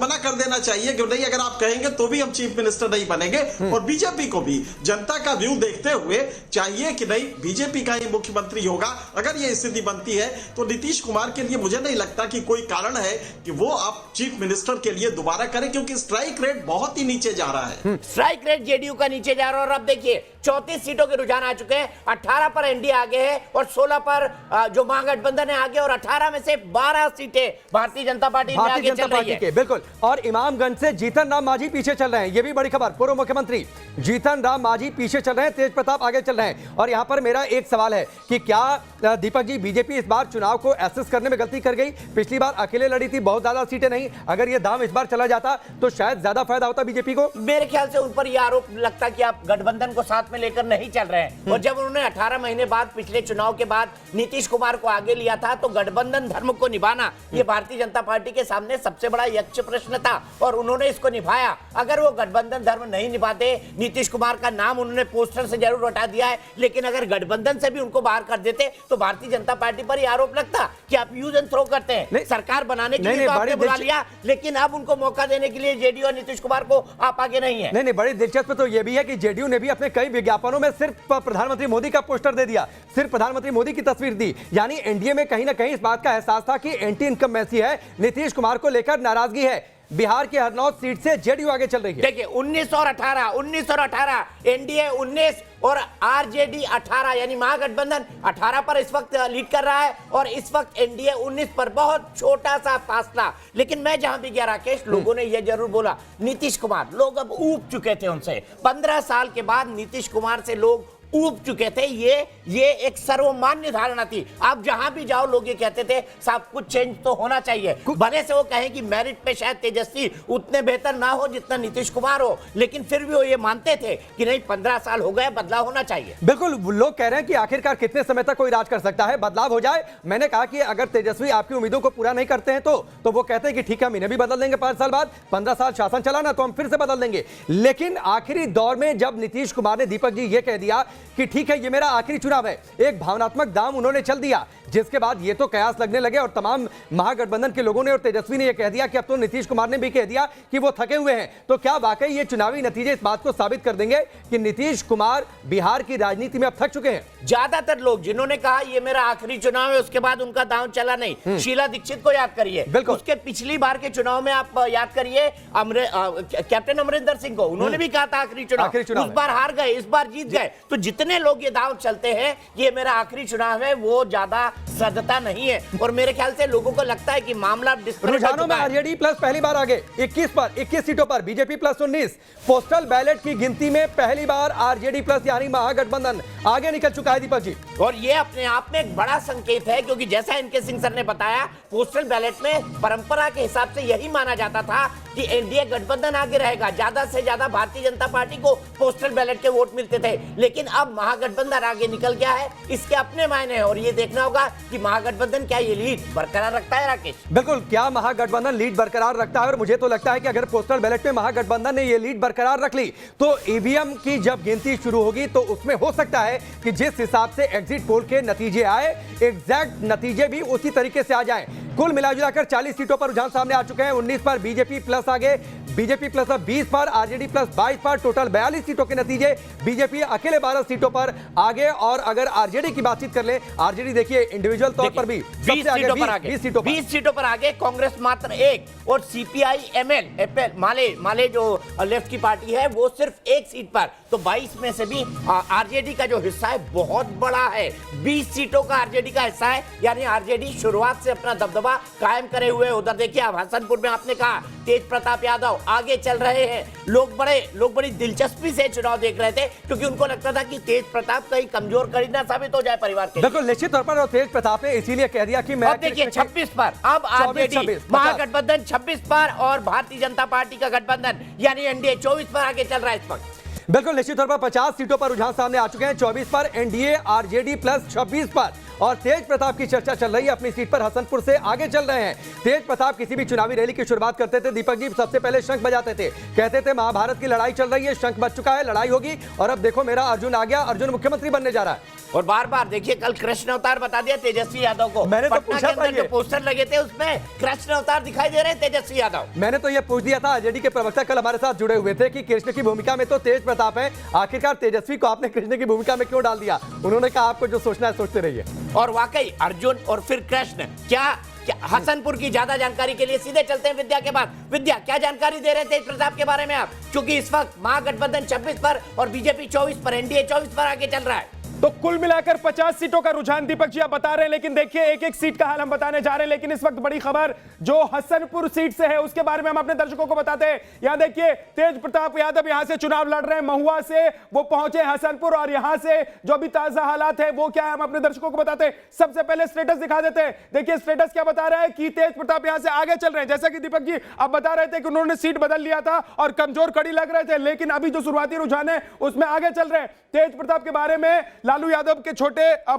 मना कर देना चाहिए कि नहीं, अगर आप कहेंगे तो भी हम चीफ मिनिस्टर नहीं बनेंगे। और बीजेपी को भी जनता का व्यू देखते हुए चाहिए कि नहीं, बीजेपी का ही मुख्यमंत्री होगा। अगर ये स्थिति बनती है तो नीतीश कुमार के लिए मुझे नहीं लगता कि कोई कारण है कि वो आप चीफ मिनिस्टर के लिए दोबारा करें, क्योंकि स्ट्राइक रेट बहुत ही नीचे जा रहा है। स्ट्राइक रेट जेडीयू का नीचे जा रहा है। और अब देखिए 34 सीटों के रुझान आ चुके हैं, 18 पर एनडीए आगे है और 16 पर जो महागठबंधन है आगे, और 18 में से 12 सीटें भारतीय जनता पार्टी में आगे चल रही है। बिल्कुल, और इमामगंज से जीतन राम मांझी पीछे चल रहे हैं, ये भी बड़ी खबर। पूर्व मुख्यमंत्री जीतन राम मांझी पीछे चल रहे हैं, तेज प्रताप आगे चल रहे हैं। और यहां पर मेरा एक सवाल है कि क्या दीपक जी बीजेपी इस बार चुनाव को एसेस करने में गलती कर गई? पिछली बार अकेले लड़ी थी, बहुत ज्यादा सीटें नहीं, अगर ये दाम इस बार चला जाता तो शायद ज्यादा फायदा होता बीजेपी को। मेरे ख्याल से उन पर यह आरोप लगता कि आप गठबंधन को साथ में लेकर नहीं चल रहे हैं। और जब उन्होंने 18 महीने बाद पिछले चुनाव के बाद नीतीश कुमार को आगे लिया था तो गठबंधन धर्म को निभाना ये भारतीय जनता पार्टी के सामने सबसे बड़ा यक्ष प्रश्न था, और उन्होंने इसको निभाया। अगर वो गठबंधन धर्म नहीं निभाते, नीतीश कुमार का नाम उन्होंने पोस्टर से जरूर हटा दिया है, लेकिन अगर गठबंधन से भी उनको बाहर कर देते तो भारतीय जनता पार्टी पर यह आरोप लगता कि आप यूज एंड थ्रो करते हैं। सरकार बनाने के लिए तो आपने बुला लिया, लेकिन अब उनको मौका देने के लिए जेडीयू और नीतीश कुमार को आप आगे नहीं है। नहीं, बड़ी दिलचस्प तो यह भी है कि जेडीयू ने भी अपने कई विज्ञापनों में सिर्फ प्रधानमंत्री मोदी का पोस्टर दे दिया, सिर्फ प्रधानमंत्री मोदी की तस्वीर दी। यानी एनडीए में कहीं ना कहीं इस बात का एहसास था कि एंटी इनकम मैसी है, नीतीश कुमार को लेकर नाराजगी है। बिहार के हरनौत सीट से जेडीयू आगे चल रही है। देखिए 19 और 18 एनडीए 19 और आरजेडी 18 यानी महागठबंधन 18 पर इस वक्त लीड कर रहा है, और इस वक्त एनडीए 19 पर, बहुत छोटा सा फासला। लेकिन मैं जहां भी गया राकेश, लोगों ने यह जरूर बोला नीतीश कुमार, लोग अब ऊब चुके थे उनसे। 15 साल के बाद नीतीश कुमार से लोग ऊब चुके थे। ये एक सर्वमान्य धारणा थी। आप जहां भी जाओ लोग ये कहते थे साहब कुछ चेंज तो होना चाहिए। भले से वो कहें कि मेरिट पे शायद तेजस्वी उतने बेहतर ना हो जितना नीतीश कुमार हो, लेकिन फिर भी वो ये मानते थे कि नहीं, 15 साल हो गए, बदलाव होना चाहिए। बिल्कुल, लोग कह रहे हैं कि आखिरकार कितने समय तक कोई राज कर सकता है, बदलाव हो जाए। मैंने कहा कि अगर तेजस्वी आपकी उम्मीदों को पूरा नहीं करते हैं तो वो कहते हैं कि ठीक है, हम इन्हें भी बदल देंगे 5 साल बाद, 15 साल शासन चला ना तो हम फिर से बदल देंगे। लेकिन आखिरी दौर में जब नीतीश कुमार ने, दीपक जी, ये कह दिया कि ठीक है ये मेरा आखिरी चुनाव है, एक भावनात्मक दाम उन्होंने चल दिया जिसके बाद ये तो कयास लगने लगे और तमाम महागठबंधन के लोगों ने और तेजस्वी ने ये कह दिया कि अब तो नीतीश कुमार ने भी कह दिया कि वो थके हुए हैं। तो क्या वाकई ये चुनावी नतीजे इस बात को साबित कर देंगे कि नीतीश कुमार बिहार की राजनीति में अब थक चुके हैं? ज्यादातर लोग जिन्होंने कहा ये मेरा आखिरी चुनाव है, उसके बाद उनका दांव चला नहीं। शीला दीक्षित को याद करिए, उसके पिछली बार के चुनाव में आप याद करिए कैप्टन अमरिंदर सिंह को, उन्होंने भी कहा था आखिरी चुनाव, उस बार हार गए, इस बार जीत गए। तो जितने लोग ये दांव चलते हैं ये मेरा आखिरी चुनाव है, वो ज्यादा सदता नहीं है। और मेरे ख्याल से लोगों को लगता है कि मामला रुझानों में आरजेडी प्लस पहली बार आगे 21 सीटों पर, बीजेपी प्लस 19। पोस्टल बैलेट की गिनती में पहली बार आरजेडी प्लस यानी महागठबंधन आगे निकल चुका है दीपक जी। और ये अपने आप में एक बड़ा संकेत है, क्योंकि जैसा इनके सिंह सर ने बताया, पोस्टल बैलेट में परंपरा के हिसाब से यही माना जाता था कि एनडीए गठबंधन आगे रहेगा, ज्यादा से ज्यादा भारतीय जनता पार्टी को पोस्टल बैलेट के वोट मिलते थे। लेकिन अब महागठबंधन आगे निकल गया है, इसके अपने मायने हैं और ये देखना होगा कि महागठबंधन क्या ये लीड बरकरार रखता है। राकेश, बिल्कुल, क्या महागठबंधन लीड बरकरार रखता है? और मुझे तो लगता है कि अगर पोस्टल बैलेट में महागठबंधन ने ये लीड बरकरार रख ली तो ईवीएम की जब गिनती शुरू होगी तो उसमें हो सकता है कि जिस हिसाब से एग्जिट पोल के नतीजे आए, एग्जैक्ट नतीजे भी उसी तरीके से आ जाएं। कुल मिलाजुलाकर 40 सीटों पर रुझान सामने आ चुके हैं। 19 पर बीजेपी प्लस आगे, बीजेपी प्लस 20 पर, आरजेडी प्लस 22 पर, टोटल 42 सीटों के नतीजे। बीजेपी अकेले 12 सीटों पर आगे। और अगर आरजेडी की बातचीत कर ले, आरजेडी देखिए इंडिविजुअल तौर पर भी 20 सीटों पर आगे, कांग्रेस मात्र 1 और सीपीआई एमएल माले जो लेफ्ट की पार्टी है वो सिर्फ 1 सीट पर। तो 22 में से भी आरजेडी का जो हिस्सा है बहुत बड़ा है, 20 सीटों का आरजेडी का हिस्सा है। यानी आरजेडी शुरुआत से अपना दबदबा कायम करे हुए। उधर देखिए अब हसनपुर में आपने कहा तेज प्रताप यादव आगे चल रहे हैं। लोग बड़ी दिलचस्पी से चुनाव देख रहे थे, क्योंकि उनको लगता था कि तेज प्रताप कहीं कमजोर कड़ी ना साबित हो जाए परिवार के। बिल्कुल, निश्चित तौर पर तेज प्रताप ने इसीलिए कह दिया कि मैं देखिए 26 पर, अब आरजेडी महागठबंधन 26 पर और भारतीय जनता पार्टी का गठबंधन यानी एनडीए 24 पर आगे चल रहा है इस वक्त। बिल्कुल, निश्चित तौर पर 50 सीटों पर रुझान सामने आ चुके हैं। 24 पर एनडीए, आरजेडी प्लस 26 पर। और तेज प्रताप की चर्चा चल रही है, अपनी सीट पर हसनपुर से आगे चल रहे हैं। तेज प्रताप किसी भी चुनावी रैली की शुरुआत करते थे दीपक जी, सबसे पहले शंख बजाते थे, कहते थे महाभारत की लड़ाई चल रही है, शंख बज चुका है, लड़ाई होगी। और अब देखो मेरा अर्जुन आ गया, अर्जुन मुख्यमंत्री बनने जा रहा है। और बार बार देखिए कल कृष्ण अवतार बता दिया तेजस्वी यादव को। मैंने तो पूछा था, जो पोस्टर लगे थे उसमें कृष्ण अवतार दिखाई दे रहे हैं तेजस्वी यादव। मैंने तो ये पूछ दिया था, आरजेडी के प्रवक्ता कल हमारे साथ जुड़े हुए थे कि कृष्ण की भूमिका में तो तेज प्रताप है, आखिरकार तेजस्वी को आपने कृष्ण की भूमिका में क्यों डाल दिया? उन्होंने कहा आपको जो सोचना है सोचते रहिए। और वाकई अर्जुन और फिर कृष्ण, क्या हसनपुर की ज्यादा जानकारी के लिए सीधे चलते हैं विद्या के बाद। विद्या, क्या जानकारी दे रहे थे प्रताप के बारे में आप, क्योंकि इस वक्त महागठबंधन 26 पर और बीजेपी 24 पर, एनडीए 24 पर आगे चल रहा है। तो कुल मिलाकर 50 सीटों का रुझान दीपक जी आप बता रहे हैं, लेकिन देखिए एक एक सीट का हाल हम बताने जा रहे हैं। लेकिन इस वक्त बड़ी खबर जो हसनपुर सीट से है उसके बारे में हम अपने दर्शकों को बताते हैं। यहां देखिए तेज प्रताप यादव यहां से चुनाव लड़ रहे हैं, महुआ से वो पहुंचे हसनपुर, और यहां से जो अभी ताजा हालात है वो क्या है हम अपने दर्शकों को बताते हैं। सबसे पहले स्टेटस दिखा देते हैं। देखिए स्टेटस क्या बता रहा है कि तेज प्रताप यहां से आगे चल रहे हैं। जैसा कि दीपक जी आप बता रहे थे कि उन्होंने सीट बदल लिया था और कमजोर कड़ी लग रहे थे, लेकिन अभी जो शुरुआती रुझान है उसमें आगे चल रहे हैं। तेज प्रताप के बारे में लालू यादव के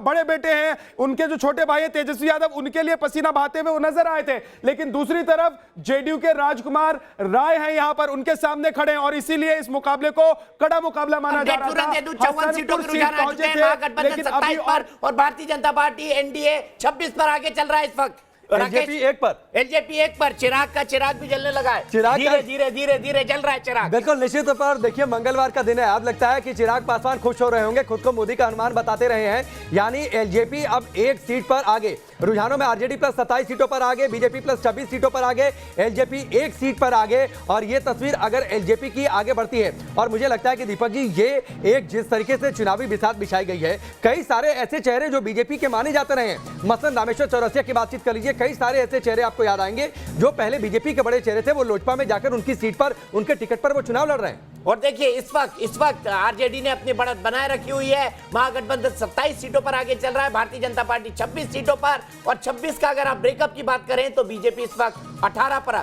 बड़े बेटे हैं, उनके जो छोटे भाई है तेजस्वी यादव, उनके लिए पसीना बहाते हुए वो नजर आए थे। लेकिन दूसरी तरफ जेडीयू के राजकुमार राय हैं यहां पर, उनके सामने खड़े हैं और इसीलिए इस मुकाबले को कड़ा मुकाबला माना जा रहा था। 54 सीटों के रुझान आ चुके हैं, महागठबंधन 27 पर और भारतीय जनता पार्टी एनडीए 26 पर आगे चल रहा है इस वक्त। एलजेपी 1 पर चिराग भी जलने लगा है, धीरे जल रहा है चिराग। बिल्कुल, निश्चित तौर पर देखिए मंगलवार का दिन है, अब लगता है कि चिराग पासवान खुश हो रहे होंगे, खुद को मोदी का अनुमान बताते रहे हैं। यानी एलजेपी अब 1 सीट पर आगे। रुझानों में आरजेडी प्लस 27 सीटों पर आगे, बीजेपी प्लस 26 सीटों पर आगे, एलजेपी 1 सीट पर आगे। और ये तस्वीर अगर एलजेपी की आगे बढ़ती है, और मुझे लगता है कि दीपक जी ये एक जिस तरीके से चुनावी बिसात बिछाई गई है, कई सारे ऐसे चेहरे जो बीजेपी के माने जाते रहे हैं, मसलन रामेश्वर चौरसिया की बातचीत कर लीजिए, कई सारे ऐसे चेहरे आपको याद आएंगे जो पहले बीजेपी के बड़े चेहरे थे, वो लोजपा में जाकर उनकी सीट पर, उनके टिकट पर वो चुनाव लड़ रहे हैं। और देखिए इस वक्त आरजेडी ने अपनी बढ़त बनाए रखी हुई है। महागठबंधन 27 सीटों पर आगे चल रहा है, भारतीय जनता पार्टी 26 सीटों पर। और 26 का अगर आप ब्रेकअप की बात करें तो बीजेपी इस वक्त 18 पर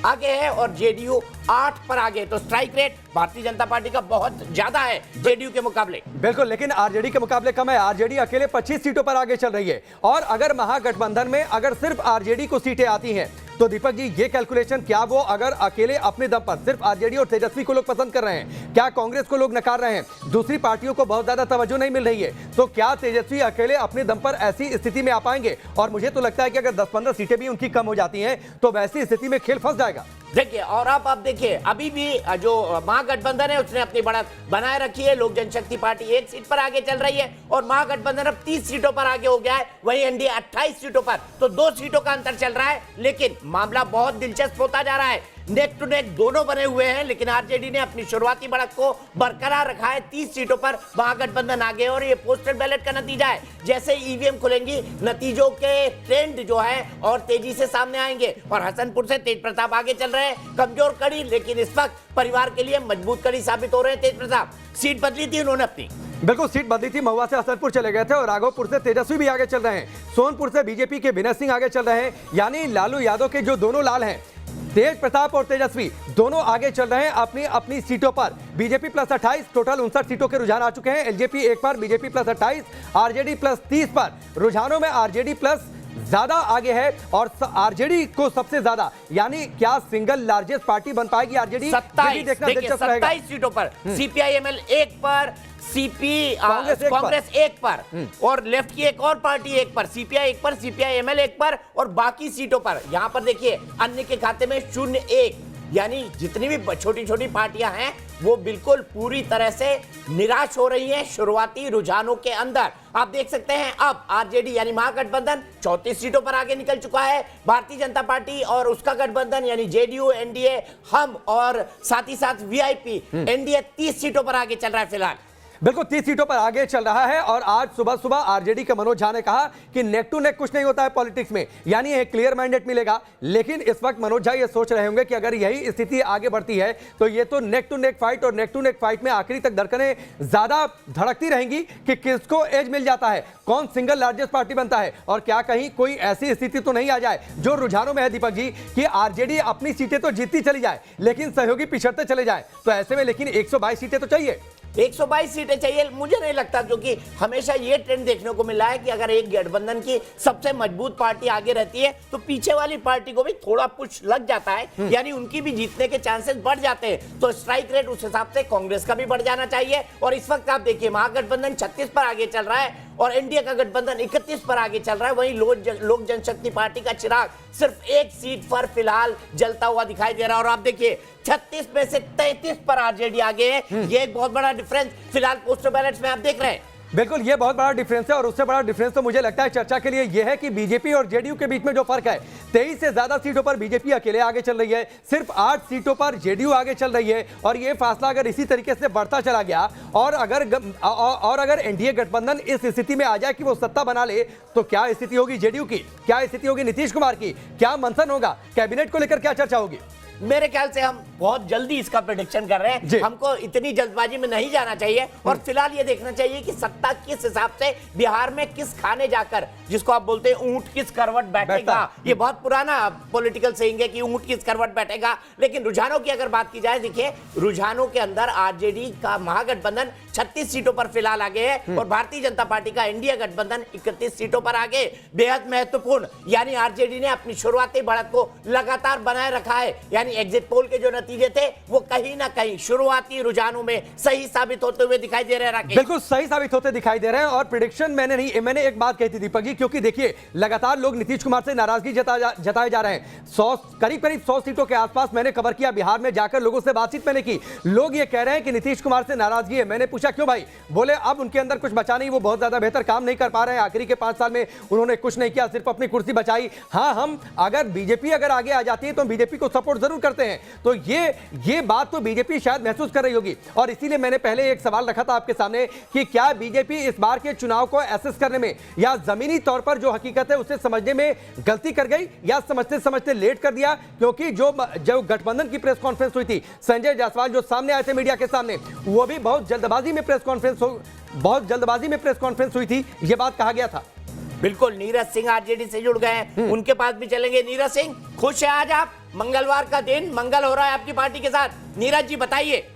आगे है और जेडीयू 8 पर आगे। तो strike rate Bharatiya Janata party का बहुत ज्यादा है जेडीयू के मुकाबले। बिल्कुल, लेकिन आरजेडी के मुकाबले कम है। आरजेडी अकेले 25 सीटों पर आगे चल रही है। और अगर महागठबंधन में अगर सिर्फ आरजेडी को सीटें आती हैं तो दीपक जी, ये कैलकुलेशन क्या वो अगर अकेले अपने दम पर सिर्फ आरजेडी और तेजस्वी को लोग पसंद कर रहे हैं, क्या कांग्रेस को लोग नकार रहे हैं, दूसरी पार्टियों को बहुत ज्यादा तवज्जो नहीं मिल रही है, तो क्या तेजस्वी अकेले अपने दम पर ऐसी स्थिति में आ पाएंगे? और मुझे तो लगता है कि अगर 10-15 सीटें भी उनकी कम हो जाती हैं तो वैसी स्थिति में खेल फंस जाएगा। देखिए, और आप देखिए, अभी भी जो महागठबंधन है उसने अपनी बढ़त बनाए रखी है। लोक जनशक्ति पार्टी 1 सीट पर आगे चल रही है और महागठबंधन अब 30 सीटों पर आगे हो गया है, वहीं एनडीए 28 सीटों पर, तो 2 सीटों का अंतर चल रहा है। लेकिन मामला बहुत दिलचस्प होता जा रहा है, नेक टू नेक दोनों बने हुए हैं, लेकिन आरजेडी ने अपनी शुरुआती बढ़त को बरकरार रखा है। 30 सीटों पर महागठबंधन आगे, और ये पोस्टल बैलेट का नतीजा है। जैसे ईवीएम खुलेंगी, नतीजों के ट्रेंड जो है और तेजी से सामने आएंगे। और हसनपुर से तेज प्रताप आगे चल रहे हैं, कमजोर कड़ी, लेकिन इस वक्त परिवार के लिए मजबूत कड़ी साबित हो रहे हैं तेज प्रताप। सीट बदली थी उन्होंने अपनी, बिल्कुल सीट बदली थी, महुआ से हसनपुर चले गए थे और राघोपुर से तेजस्वी भी आगे चल रहे हैं, सोनपुर से बीजेपी के विनय सिंह आगे चल रहे हैं। यानी लालू यादव के जो दोनों लाल हैं, तेज प्रताप और तेजस्वी, दोनों आगे चल रहे हैं अपनी अपनी सीटों पर। बीजेपी प्लस 28, टोटल 59 सीटों के रुझान आ चुके हैं। एलजेपी 1 पर, बीजेपी प्लस 28, आरजेडी प्लस 30 पर। रुझानों में आरजेडी प्लस ज्यादा आगे है और आरजेडी को सबसे ज्यादा, यानी क्या सिंगल लार्जेस्ट पार्टी बन पाएगी आरजेडी? 27 सीटों पर, सीपीआईएमएल 1 पर, कांग्रेस 1 पर, और लेफ्ट की एक और पार्टी 1 पर, सीपीआई 1 पर, सीपीआईएमएल 1 पर, और बाकी सीटों पर यहां पर देखिए अन्य के खाते में 0-1। यानी जितनी भी छोटी छोटी पार्टियां हैं वो बिल्कुल पूरी तरह से निराश हो रही हैं शुरुआती रुझानों के अंदर। आप देख सकते हैं अब आरजेडी यानी महागठबंधन 34 सीटों पर आगे निकल चुका है। भारतीय जनता पार्टी और उसका गठबंधन यानी जेडीयू, एनडीए, हम और साथ ही साथ वीआईपी एनडीए 30 सीटों पर आगे चल रहा है फिलहाल। बिल्कुल 30 सीटों पर आगे चल रहा है। और आज सुबह सुबह आरजेडी के मनोज झा ने कहा कि नेक टू नेक कुछ नहीं होता है पॉलिटिक्स में, यानी एक क्लियर मैंडेट मिलेगा। लेकिन इस वक्त मनोज झा ये सोच रहे होंगे कि अगर यही स्थिति आगे बढ़ती है तो ये तो नेक टू नेक फाइट, और नेक टू नेक फाइट में आखिरी तक धड़कनें ज्यादा धड़कती रहेंगी कि किसको एज मिल जाता है, कौन सिंगल लार्जेस्ट पार्टी बनता है। और क्या कहीं कोई ऐसी स्थिति तो नहीं आ जाए जो रुझानों में है दीपक जी, कि आरजेडी अपनी सीटें तो जीतती चली जाए लेकिन सहयोगी पिछड़ते चले जाए। तो ऐसे में लेकिन 122 सीटें तो चाहिए, 122 सीटें चाहिए। मुझे नहीं लगता, क्योंकि हमेशा ये ट्रेंड देखने को मिला है कि अगर एक गठबंधन की सबसे मजबूत पार्टी आगे रहती है तो पीछे वाली पार्टी को भी थोड़ा पुश लग जाता है, यानी उनकी भी जीतने के चांसेस बढ़ जाते हैं। तो स्ट्राइक रेट उस हिसाब से कांग्रेस का भी बढ़ जाना चाहिए। और इस वक्त आप देखिए महागठबंधन 36 पर आगे चल रहा है और एनडीए का गठबंधन 31 पर आगे चल रहा है। वहीं लोक जनशक्ति पार्टी का चिराग सिर्फ 1 सीट पर फिलहाल जलता हुआ दिखाई दे रहा है। और आप देखिए 36 में से 33 पर आरजेडी आगे है। ये एक बहुत बड़ा डिफरेंस फिलहाल पोस्टल बैलेट्स में आप देख रहे हैं। बिल्कुल ये बहुत बड़ा डिफरेंस है। और उससे बड़ा डिफरेंस तो मुझे लगता है चर्चा के लिए यह है कि बीजेपी और जेडीयू के बीच में जो फर्क है, 23 से ज्यादा सीटों पर बीजेपी अकेले आगे चल रही है, सिर्फ 8 सीटों पर जेडीयू आगे चल रही है। और ये फासला अगर इसी तरीके से बढ़ता चला गया और अगर एनडीए गठबंधन इस स्थिति में आ जाए कि वो सत्ता बना ले, तो क्या स्थिति होगी जेडीयू की, क्या स्थिति होगी नीतीश कुमार की, क्या मंथन होगा, कैबिनेट को लेकर क्या चर्चा होगी? मेरे ख्याल से हम बहुत जल्दी इसका प्रेडिक्शन कर रहे हैं, हमको इतनी जल्दबाजी में नहीं जाना चाहिए। और फिलहाल ये देखना चाहिए कि सत्ता किस हिसाब से बिहार में किस खाने जाकर, जिसको आप बोलते हैं ऊंट किस करवट बैठेगा, ये बहुत पुराना पॉलिटिकल सेइंग है कि ऊंट किस करवट बैठेगा। लेकिन रुझानों की अगर बात की जाए, देखिए रुझानों के अंदर आरजेडी का महागठबंधन 36 सीटों पर फिलहाल आगे है और भारतीय जनता पार्टी का एनडीए गठबंधन 31 सीटों पर आगे। बेहद महत्वपूर्ण, यानी आरजेडी ने अपनी शुरुआती बढ़त को लगातार बनाए रखा है। यानी एग्जिट पोल के जो नतीजे थे वो कहीं ना कहीं शुरुआती रुझानों में सही साबित होते हुए दिखाई दे रहे हैं। बिल्कुल सही साबित होते दिखाई दे रहे हैं। और प्रेडिक्शन मैंने एक बात कही थी दीपक जी, क्योंकि देखिए लगातार लोग नीतीश कुमार से नाराजगी जताए जा रहे हैं। करीब 100 सीटों के आसपास मैंने कवर किया, बिहार में जाकर लोगों से बातचीत मैंने की। लोग ये कह रहे हैं कि नीतीश कुमार से नाराजगी है। मैंने पूछा क्यों भाई? बोले अब उनके अंदर कुछ बचा नहीं, वो बहुत ज्यादा बेहतर काम नहीं कर पा रहे हैं। आखिरी के 5 साल में उन्होंने कुछ नहीं किया, सिर्फ अपनी कुर्सी बचाई। हाँ, हम अगर बीजेपी अगर आगे आ जाती है तो हम बीजेपी को सपोर्ट जरूर करते हैं। तो ये बात तो बीजेपी शायद महसूस कर रही होगी। और इसीलिए मैंने पहले एक सवाल रखा था आपके सामने कि क्या बीजेपी इस बार के चुनाव को एसेस करने में या जमीनी तौर पर जो हकीकत है उसे समझने में गलती कर गई या समझते समझते लेट कर दिया? क्योंकि जो गठबंधन की प्रेस कॉन्फ्रेंस हुई थी, संजय जायसवाल जो सामने आए थे मीडिया के सामने, वो भी बहुत जल्दबाजी में प्रेस कॉन्फ्रेंस हुई थी, ये बात कहा गया था। बिल्कुल, नीरज सिंह आरजेडी से जुड़ गए हैं, उनके पास भी चलेंगे। नीरज सिंह, खुश है आज आप? मंगलवार का दिन, मंगल हो रहा है आपकी पार्टी के साथ। नीरज जी बताइए।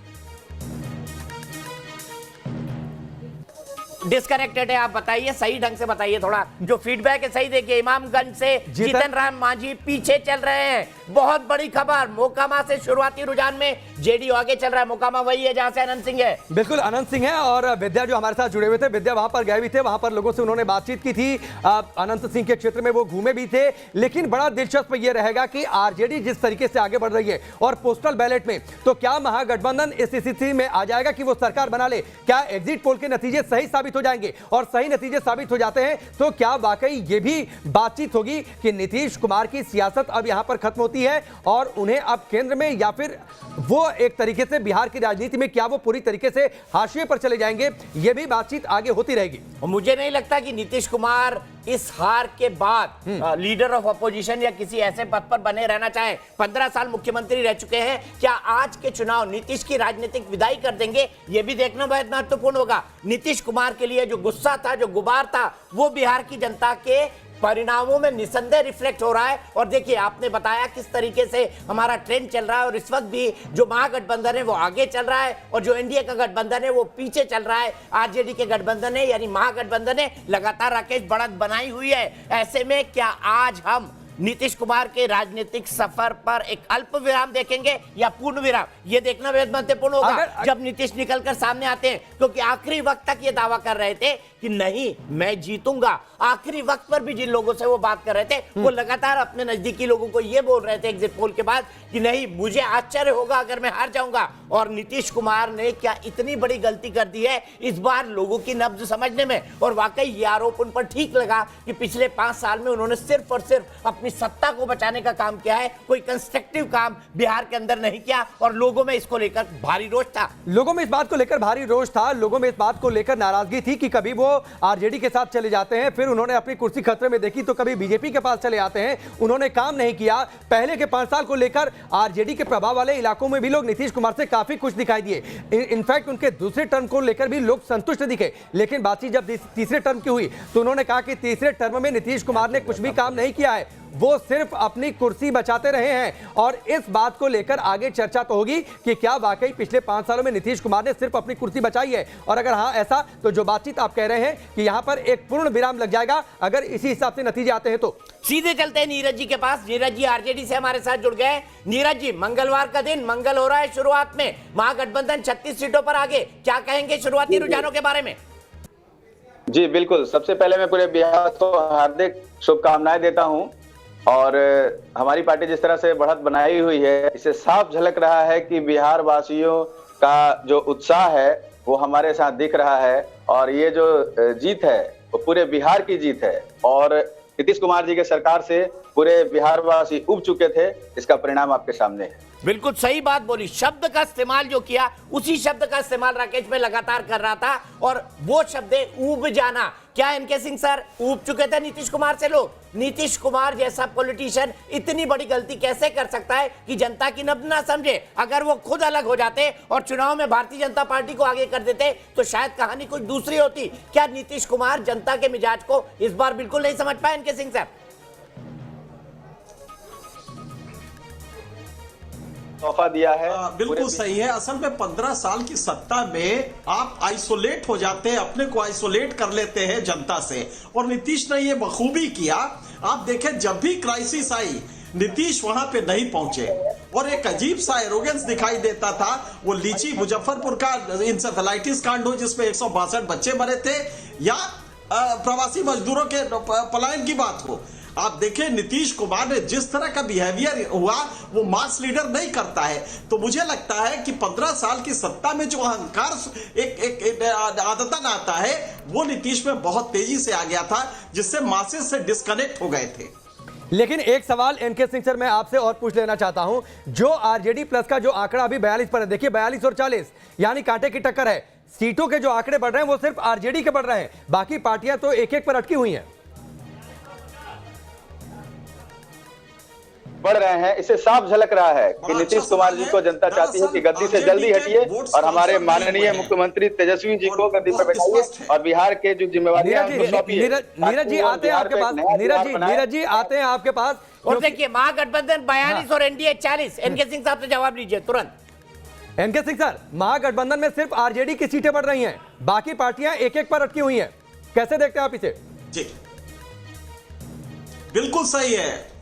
डिस्कनेक्टेड है, आप बताइए, सही ढंग से बताइए, थोड़ा जो फीडबैक है सही देखिए। इमामगंज से जीतन राम मांझी पीछे चल रहे हैं। बहुत बड़ी खबर, मोकामा से शुरुआती रुझान में जेडीयू आगे चल रहा है। मोकामा वही है जहां से अनंत सिंह है। बिल्कुल अनंत सिंह है और विद्या जो हमारे साथ जुड़े हुए थे, विद्या वहां पर गए भी थे, वहां पर लोगों से उन्होंने बातचीत की थी। अनंत सिंह के क्षेत्र में वो घूमे भी थे। लेकिन बड़ा दिलचस्प ये रहेगा कि आरजेडी जिस तरीके से आगे बढ़ रही है और पोस्टल बैलेट में, तो क्या महागठबंधन इस स्थिति में आ जाएगा कि वो सरकार बना ले? क्या एग्जिट पोल के नतीजे सही साबित हो जाएंगे? और सही नतीजे साबित हो जाते हैं तो क्या वाकई ये भी बातचीत होगी कि नीतीश कुमार की सियासत अब यहां पर खत्म होती है और उन्हें अब केंद्र में, या फिर वो एक तरीके से बिहार की राजनीति में क्या वो पूरी तरीके से हाशिए पर चले जाएंगे? ये भी बातचीत आगे होती रहेगी। और मुझे नहीं लगता कि नीतीश कुमार इस हार के बाद लीडर ऑफ अपोजिशन या किसी ऐसे पद पर बने रहना चाहे। 15 साल मुख्यमंत्री रह चुके हैं। क्या आज के चुनाव नीतीश की राजनीतिक विदाई कर देंगे? यह भी देखना बहुत महत्वपूर्ण होगा। नीतीश कुमार के लिए जो गुस्सा था, जो गुबार था, वो बिहार की जनता के परिणामों में निसंदेह रिफ्लेक्ट हो रहा है। और देखिए, आपने बताया किस तरीके से हमारा ट्रेंड चल रहा है और इस वक्त भी जो महागठबंधन है वो आगे चल रहा है और जो एनडीए का गठबंधन है वो पीछे चल रहा है। आरजेडी के गठबंधन है यानी महागठबंधन है लगातार राकेश बढ़त बनाई हुई है। ऐसे में क्या आज हम नीतीश कुमार के राजनीतिक सफर पर एक अल्प विराम देखेंगे या पूर्ण विराम? ये देखना बेहद महत्वपूर्ण होगा जब नीतीश निकलकर सामने आते हैं, क्योंकि आखिरी वक्त तक ये दावा कर रहे थे कि नहीं मैं जीतूंगा। आखिरी वक्त पर भी जिन लोगों से वो बात कर रहे थे वो लगातार अपने नजदीकी लोगों को ये बोल रहे थे एग्जिट पोल के बाद कि नहीं, मुझे आश्चर्य होगा अगर मैं हार जाऊंगा। और नीतीश कुमार ने क्या इतनी बड़ी गलती कर दी है इस बार लोगों की नब्ज समझने में? और वाकई ये आरोप उन पर ठीक लगा कि पिछले 5 साल में उन्होंने सिर्फ और सिर्फ अपनी सत्ता को बचाने का काम किया है, कोई कंस्ट्रक्टिव काम बिहार के अंदर नहीं किया। और लोगों में इसको लेकर भारी रोष था, लोगों में इस बात को लेकर भारी रोष था, लोगों में इस बात को लेकर नाराजगी थी कि कभी वो आरजेडी के साथ चले जाते हैं, फिर उन्होंने अपनी कुर्सी खतरे में देखी, तो कभी बीजेपी के पास चले आते हैं, उन्होंने काम नहीं किया। पहले के 5 साल को लेकर आरजेडी के प्रभाव वाले इलाकों में भी लोग नीतीश कुमार से काफी खुश दिखाई दिए। इनफैक्ट उनके दूसरे टर्म को लेकर भी लोग संतुष्ट दिखे। लेकिन बातचीत जब तीसरे टर्म की हुई तो उन्होंने कहा कि तीसरे टर्म में नीतीश कुमार ने कुछ भी काम नहीं किया है, वो सिर्फ अपनी कुर्सी बचाते रहे हैं। और इस बात को लेकर आगे चर्चा तो होगी कि क्या वाकई पिछले 5 सालों में नीतीश कुमार ने सिर्फ अपनी कुर्सी बचाई है, और अगर हाँ ऐसा, तो जो बातचीत आप कह रहे हैं कि यहां पर एक पूर्ण विराम लग जाएगा अगर इसी हिसाब से नतीजे आते हैं तो। सीधे चलते हैं नीरज जी के पास। नीरज जी आरजेडी से हमारे साथ जुड़ गए। नीरज जी, मंगलवार का दिन, मंगल हो रहा है शुरुआत में, महागठबंधन 36 सीटों पर आगे, क्या कहेंगे शुरुआती रुझानों के बारे में? जी बिल्कुल, सबसे पहले मैं पूरे बिहार को हार्दिक शुभकामनाएं देता हूं। और हमारी पार्टी जिस तरह से बढ़त बनाई हुई है, इससे साफ झलक रहा है कि बिहार वासियों का जो उत्साह है वो हमारे साथ दिख रहा है। और ये जो जीत है वो पूरे बिहार की जीत है। और नीतीश कुमार जी के सरकार से पूरे बिहार वासी उब चुके थे, इसका परिणाम आपके सामने है। बिल्कुल सही बात बोली। शब्द का इस्तेमाल जो किया, उसी शब्द का इस्तेमाल राकेश में लगातार कर रहा था, और वो शब्द ऊब जाना। क्या एनके सिंह सर ऊब चुके थे नीतीश कुमार से लोग? नीतीश कुमार जैसा पॉलिटिशियन इतनी बड़ी गलती कैसे कर सकता है कि जनता की नब्ज ना समझे? अगर वो खुद अलग हो जाते और चुनाव में भारतीय जनता पार्टी को आगे कर देते तो शायद कहानी कुछ दूसरी होती। क्या नीतीश कुमार जनता के मिजाज को इस बार बिल्कुल नहीं समझ पाए एनके सिंह सर? तोहफा दिया है। बिल्कुल सही है। असल में 15 साल की सत्ता में आप आइसोलेट हो जाते हैं, अपने को आइसोलेट कर लेते हैं जनता से, और नीतीश ने ये बखूबी किया। आप देखें, जब भी क्राइसिस आई नीतीश वहां पे नहीं पहुंचे, और एक अजीब सा एरोगेंस दिखाई देता था। वो लीची मुजफ्फरपुर का इंसेफेलाइटिस कांड हो जिसमें 162 बच्चे मरे थे, या प्रवासी मजदूरों के पलायन की बात हो, आप देखें नीतीश कुमार ने जिस तरह का बिहेवियर हुआ वो मास लीडर नहीं करता है। तो मुझे लगता है कि 15 साल की सत्ता में जो अहंकार एक आदतन आता है वो नीतीश में बहुत तेजी से आ गया था, जिससे मासेस से डिस्कनेक्ट हो गए थे। लेकिन एक सवाल एनके सिंह सर मैं आपसे और पूछ लेना चाहता हूं, जो आरजेडी प्लस का जो आंकड़ा अभी 42 पर है, देखिए 42 और 40 यानी कांटे की टक्कर है। सीटों के जो आंकड़े बढ़ रहे हैं वो सिर्फ आरजेडी के बढ़ रहे हैं, बाकी पार्टियां तो एक एक पर अटकी हुई हैं। बढ़ रहे हैं, इससे साफ झलक रहा है कि नीतीश कुमार जी को जनता चाहती है कि गद्दी से जल्दी हटिए और हमारे माननीय मुख्यमंत्री तेजस्वी जी को गद्दी पर बैठाइए और बिहार के जो जिम्मेवारियां सौंपिए। नीरज जी आते हैं आपके पास, नीरज जी आते हैं आपके पास। और देखिए, महागठबंधन 42 और एनडीए 40। एनके सिंह साहब से जवाब लीजिए तुरंत। एनके सिंह सर, महागठबंधन में सिर्फ आरजेडी की सीटें बढ़ रही हैं, बाकी पार्टियां एक एक पर अटकी हुई हैं, कैसे देखते हैं आप इसे? जी बिल्कुल सही है,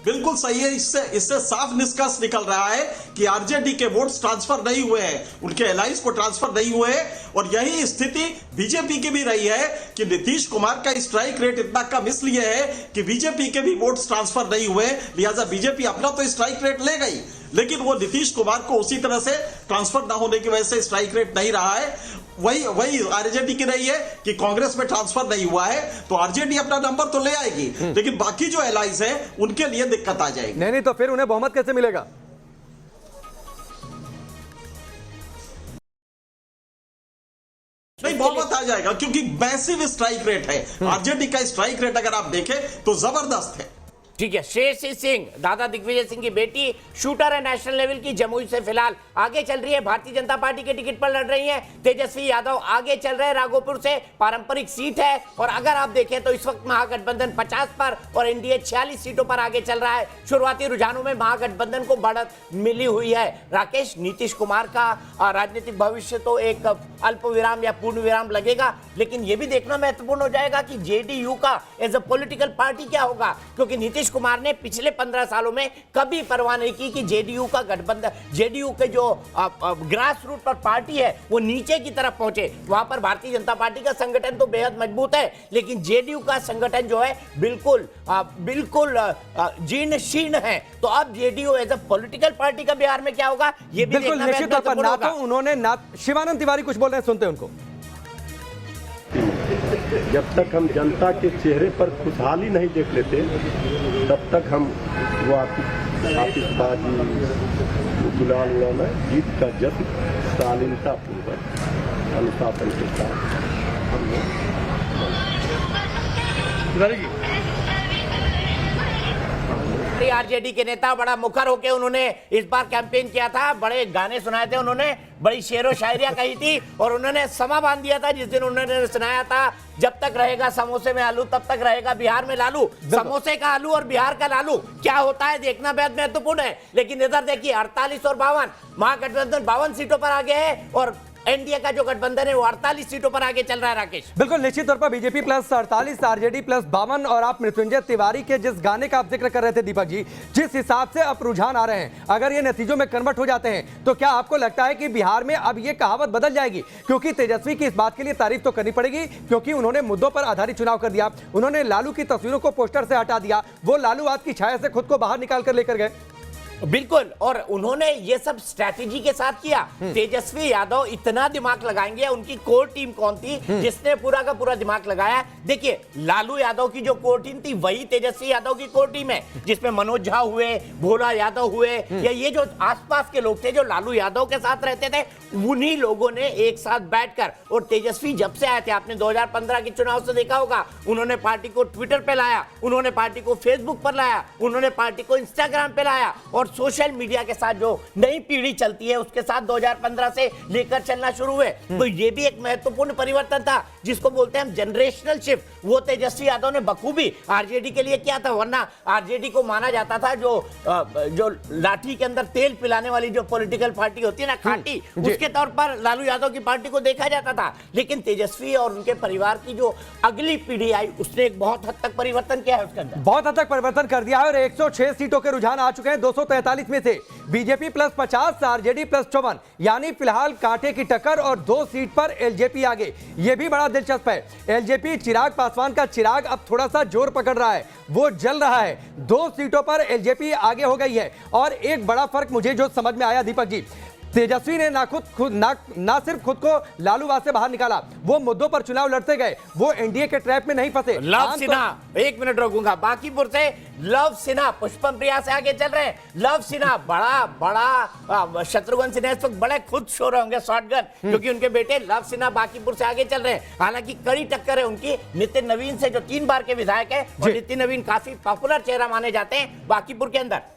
बिल्कुल सही है। इससे साफ निष्कर्ष निकल रहा है कि आरजेडी के वोट्स ट्रांसफर नहीं हुए हैं, उनके एलायंस को ट्रांसफर नहीं हुए हैं। और यही स्थिति बीजेपी की भी रही है कि नीतीश कुमार का स्ट्राइक रेट इतना कम इसलिए है कि बीजेपी के भी वोट्स ट्रांसफर नहीं हुए, लिहाजा बीजेपी अपना तो स्ट्राइक रेट ले गई, लेकिन वो नीतीश कुमार को उसी तरह से ट्रांसफर ना होने की वजह से स्ट्राइक रेट नहीं रहा है। वही आरजेडी की रही है कि कांग्रेस में ट्रांसफर नहीं हुआ है, तो आरजेडी अपना नंबर तो ले आएगी, लेकिन बाकी जो एलायंस है उनके लिए दिक्कत आ जाएगी। नहीं तो फिर उन्हें बहुमत कैसे मिलेगा? नहीं, बहुमत आ जाएगा क्योंकि मैसिव स्ट्राइक रेट है। आरजेडी का स्ट्राइक रेट अगर आप देखें तो जबरदस्त है। ठीक है, श्रेयसी सिंह, दादा दिग्विजय सिंह की बेटी, शूटर है नेशनल लेवल की, जमुई से फिलहाल आगे चल रही है, भारतीय जनता पार्टी के टिकट पर लड़ रही हैं। तेजस्वी यादव आगे चल रहे हैं, राघोपुर से पारंपरिक सीट है। और अगर आप देखें तो इस वक्त महागठबंधन 50 पर और एनडीए 46 सीटों पर आगे चल रहा है। शुरुआती रुझानों में महागठबंधन को बढ़त मिली हुई है। राकेश, नीतीश कुमार का राजनीतिक भविष्य तो एक अल्प विराम या पूर्ण विराम लगेगा, लेकिन यह भी देखना महत्वपूर्ण हो जाएगा कि जेडीयू का एज अ पॉलिटिकल पार्टी क्या होगा, क्योंकि नीतीश कुमार ने पिछले 15 सालों में कभी परवाह नहीं की कि जेडीयू का गठबंधन, जेडीयू के जो ग्रास रूट पर पार्टी है वो नीचे की तरफ पहुंचे। वहां पर भारतीय जनता पार्टी का संगठन तो बेहद मजबूत है, लेकिन जेडीयू का संगठन जो है बिल्कुल जीर्ण शीर्ण है। तो अब JDU as a political party का बिहार में क्या होगा ये भी बिल्कुल निश्चित तौर पर ना तो उन्होंने ना शिवानंद तिवारी कुछ बोल रहे हैं, सुनते हैं उनको। जब तक हम जनता के चेहरे पर खुशहाली नहीं देख लेते तब तक हम वो आतिशबाजी, गुलाल उड़ाना, जीत का जश्न शालीनता पूर्वक अनुशासन के साथ हम आरजेडी के नेता बड़ा मुखर होकर उन्होंने इस बार कैंपेन किया था, बड़े गाने सुनाए थे, उन्होंने बड़ी शेरो शायरियां कही थी और उन्होंने समा बांध दिया था जिस दिन उन्होंने सुनाया था, जब तक रहेगा समोसे में आलू तब तक रहेगा बिहार में लालू। समोसे का आलू और बिहार का लालू क्या होता है देखना बेहद महत्वपूर्ण है। लेकिन इधर देखिए 48 और 52, महागठबंधन 52 सीटों पर आगे है और एनडीए का जो गठबंधन है वो 48 सीटों पर आगे चल रहा है। राकेश, बिल्कुल निश्चित तौर पर बीजेपी प्लस 48, आरजेडी प्लस 52। और आप मृत्युंजय तिवारी के जिस गाने का आप जिक्र कर रहे थे दीपक जी, जिस हिसाब से अब रुझान आ रहे हैं, अगर ये नतीजों में कन्वर्ट हो जाते हैं तो क्या आपको लगता है कि बिहार में अब ये कहावत बदल जाएगी? क्योंकि तेजस्वी की इस बात के लिए तारीफ तो करनी पड़ेगी क्योंकि उन्होंने मुद्दों पर आधारित चुनाव कर दिया, उन्होंने लालू की तस्वीरों को पोस्टर से हटा दिया, वो लालूवाद की छाया से खुद को बाहर निकाल कर लेकर गए। बिल्कुल, और उन्होंने ये सब स्ट्रैटेजी के साथ किया। तेजस्वी यादव इतना दिमाग लगाएंगे, उनकी कोर टीम कौन थी जिसने पूरा का पूरा दिमाग लगाया? देखिए, लालू यादव की जो कोर टीम थी वही तेजस्वी यादव की कोर टीम है, जिसमें मनोज झा हुए, भोला यादव हुए, या ये जो आसपास के लोग थे जो लालू यादव के साथ रहते थे, उन्हीं लोगों ने एक साथ बैठकर, और तेजस्वी जब से आए थे, आपने 2015 के चुनाव से देखा होगा, उन्होंने पार्टी को ट्विटर पे लाया, उन्होंने पार्टी को फेसबुक पर लाया, उन्होंने पार्टी को इंस्टाग्राम पे लाया, और सोशल मीडिया के साथ जो नई पीढ़ी चलती है उसके साथ 2015 से लेकर चलना शुरू हुए। तो ये भी एक महत्वपूर्ण परिवर्तन था जिसको बोलते हैं हम जनरेशनल शिफ्ट। वो तेजस्वी यादव ने बखूबी आरजेडी के लिए किया था, वरना आरजेडी को माना जाता था जो लाठी के अंदर तेल पिलाने वाली जो पॉलिटिकल पार्टी होती है ना, खाटी, उसके तौर पर लालू यादव की पार्टी को देखा जाता था। लेकिन तेजस्वी और उनके परिवार की जो अगली पीढ़ी आई उसने एक बहुत हद तक परिवर्तन किया है, उसके अंदर बहुत हद तक परिवर्तन कर दिया है और 106 सीटों के रुझान आ चुके हैं। 243 में से बीजेपी प्लस 50, आरजेडी प्लस 54, यानी फिलहाल कांटे की टक्कर और 2 सीट पर एलजेपी आगे। यह भी बड़ा दिलचस्प है, एलजेपी चिराग पासवान का चिराग अब थोड़ा सा जोर पकड़ रहा है, वो जल रहा है। 2 सीटों पर एलजेपी आगे हो गई है। और एक बड़ा फर्क मुझे जो समझ में आया दीपक जी, तेजस्वी ने ना सिर्फ खुद को लालूवाद से बाहर निकाला, वो मुद्दों पर चुनाव लड़ते गए, वो एनडीए के ट्रैप में नहीं फंसे। लव सिन्हा, एक मिनट रोकूंगा, बांकीपुर से लव सिन्हा पुष्पम प्रिया से आगे चल रहे हैं। लव सिन्हा बड़ा शत्रुघ्न सिन्हा इस वक्त बड़े खुद शो रहे होंगे शॉटगन, क्योंकि उनके बेटे लव सिन्हा बांकीपुर से आगे चल रहे हैं। हालांकि कड़ी टक्कर है उनकी नितिन नवीन से, जो 3 बार के विधायक है, और नितिन नवीन काफी पॉपुलर चेहरा माने जाते हैं बांकीपुर के अंदर।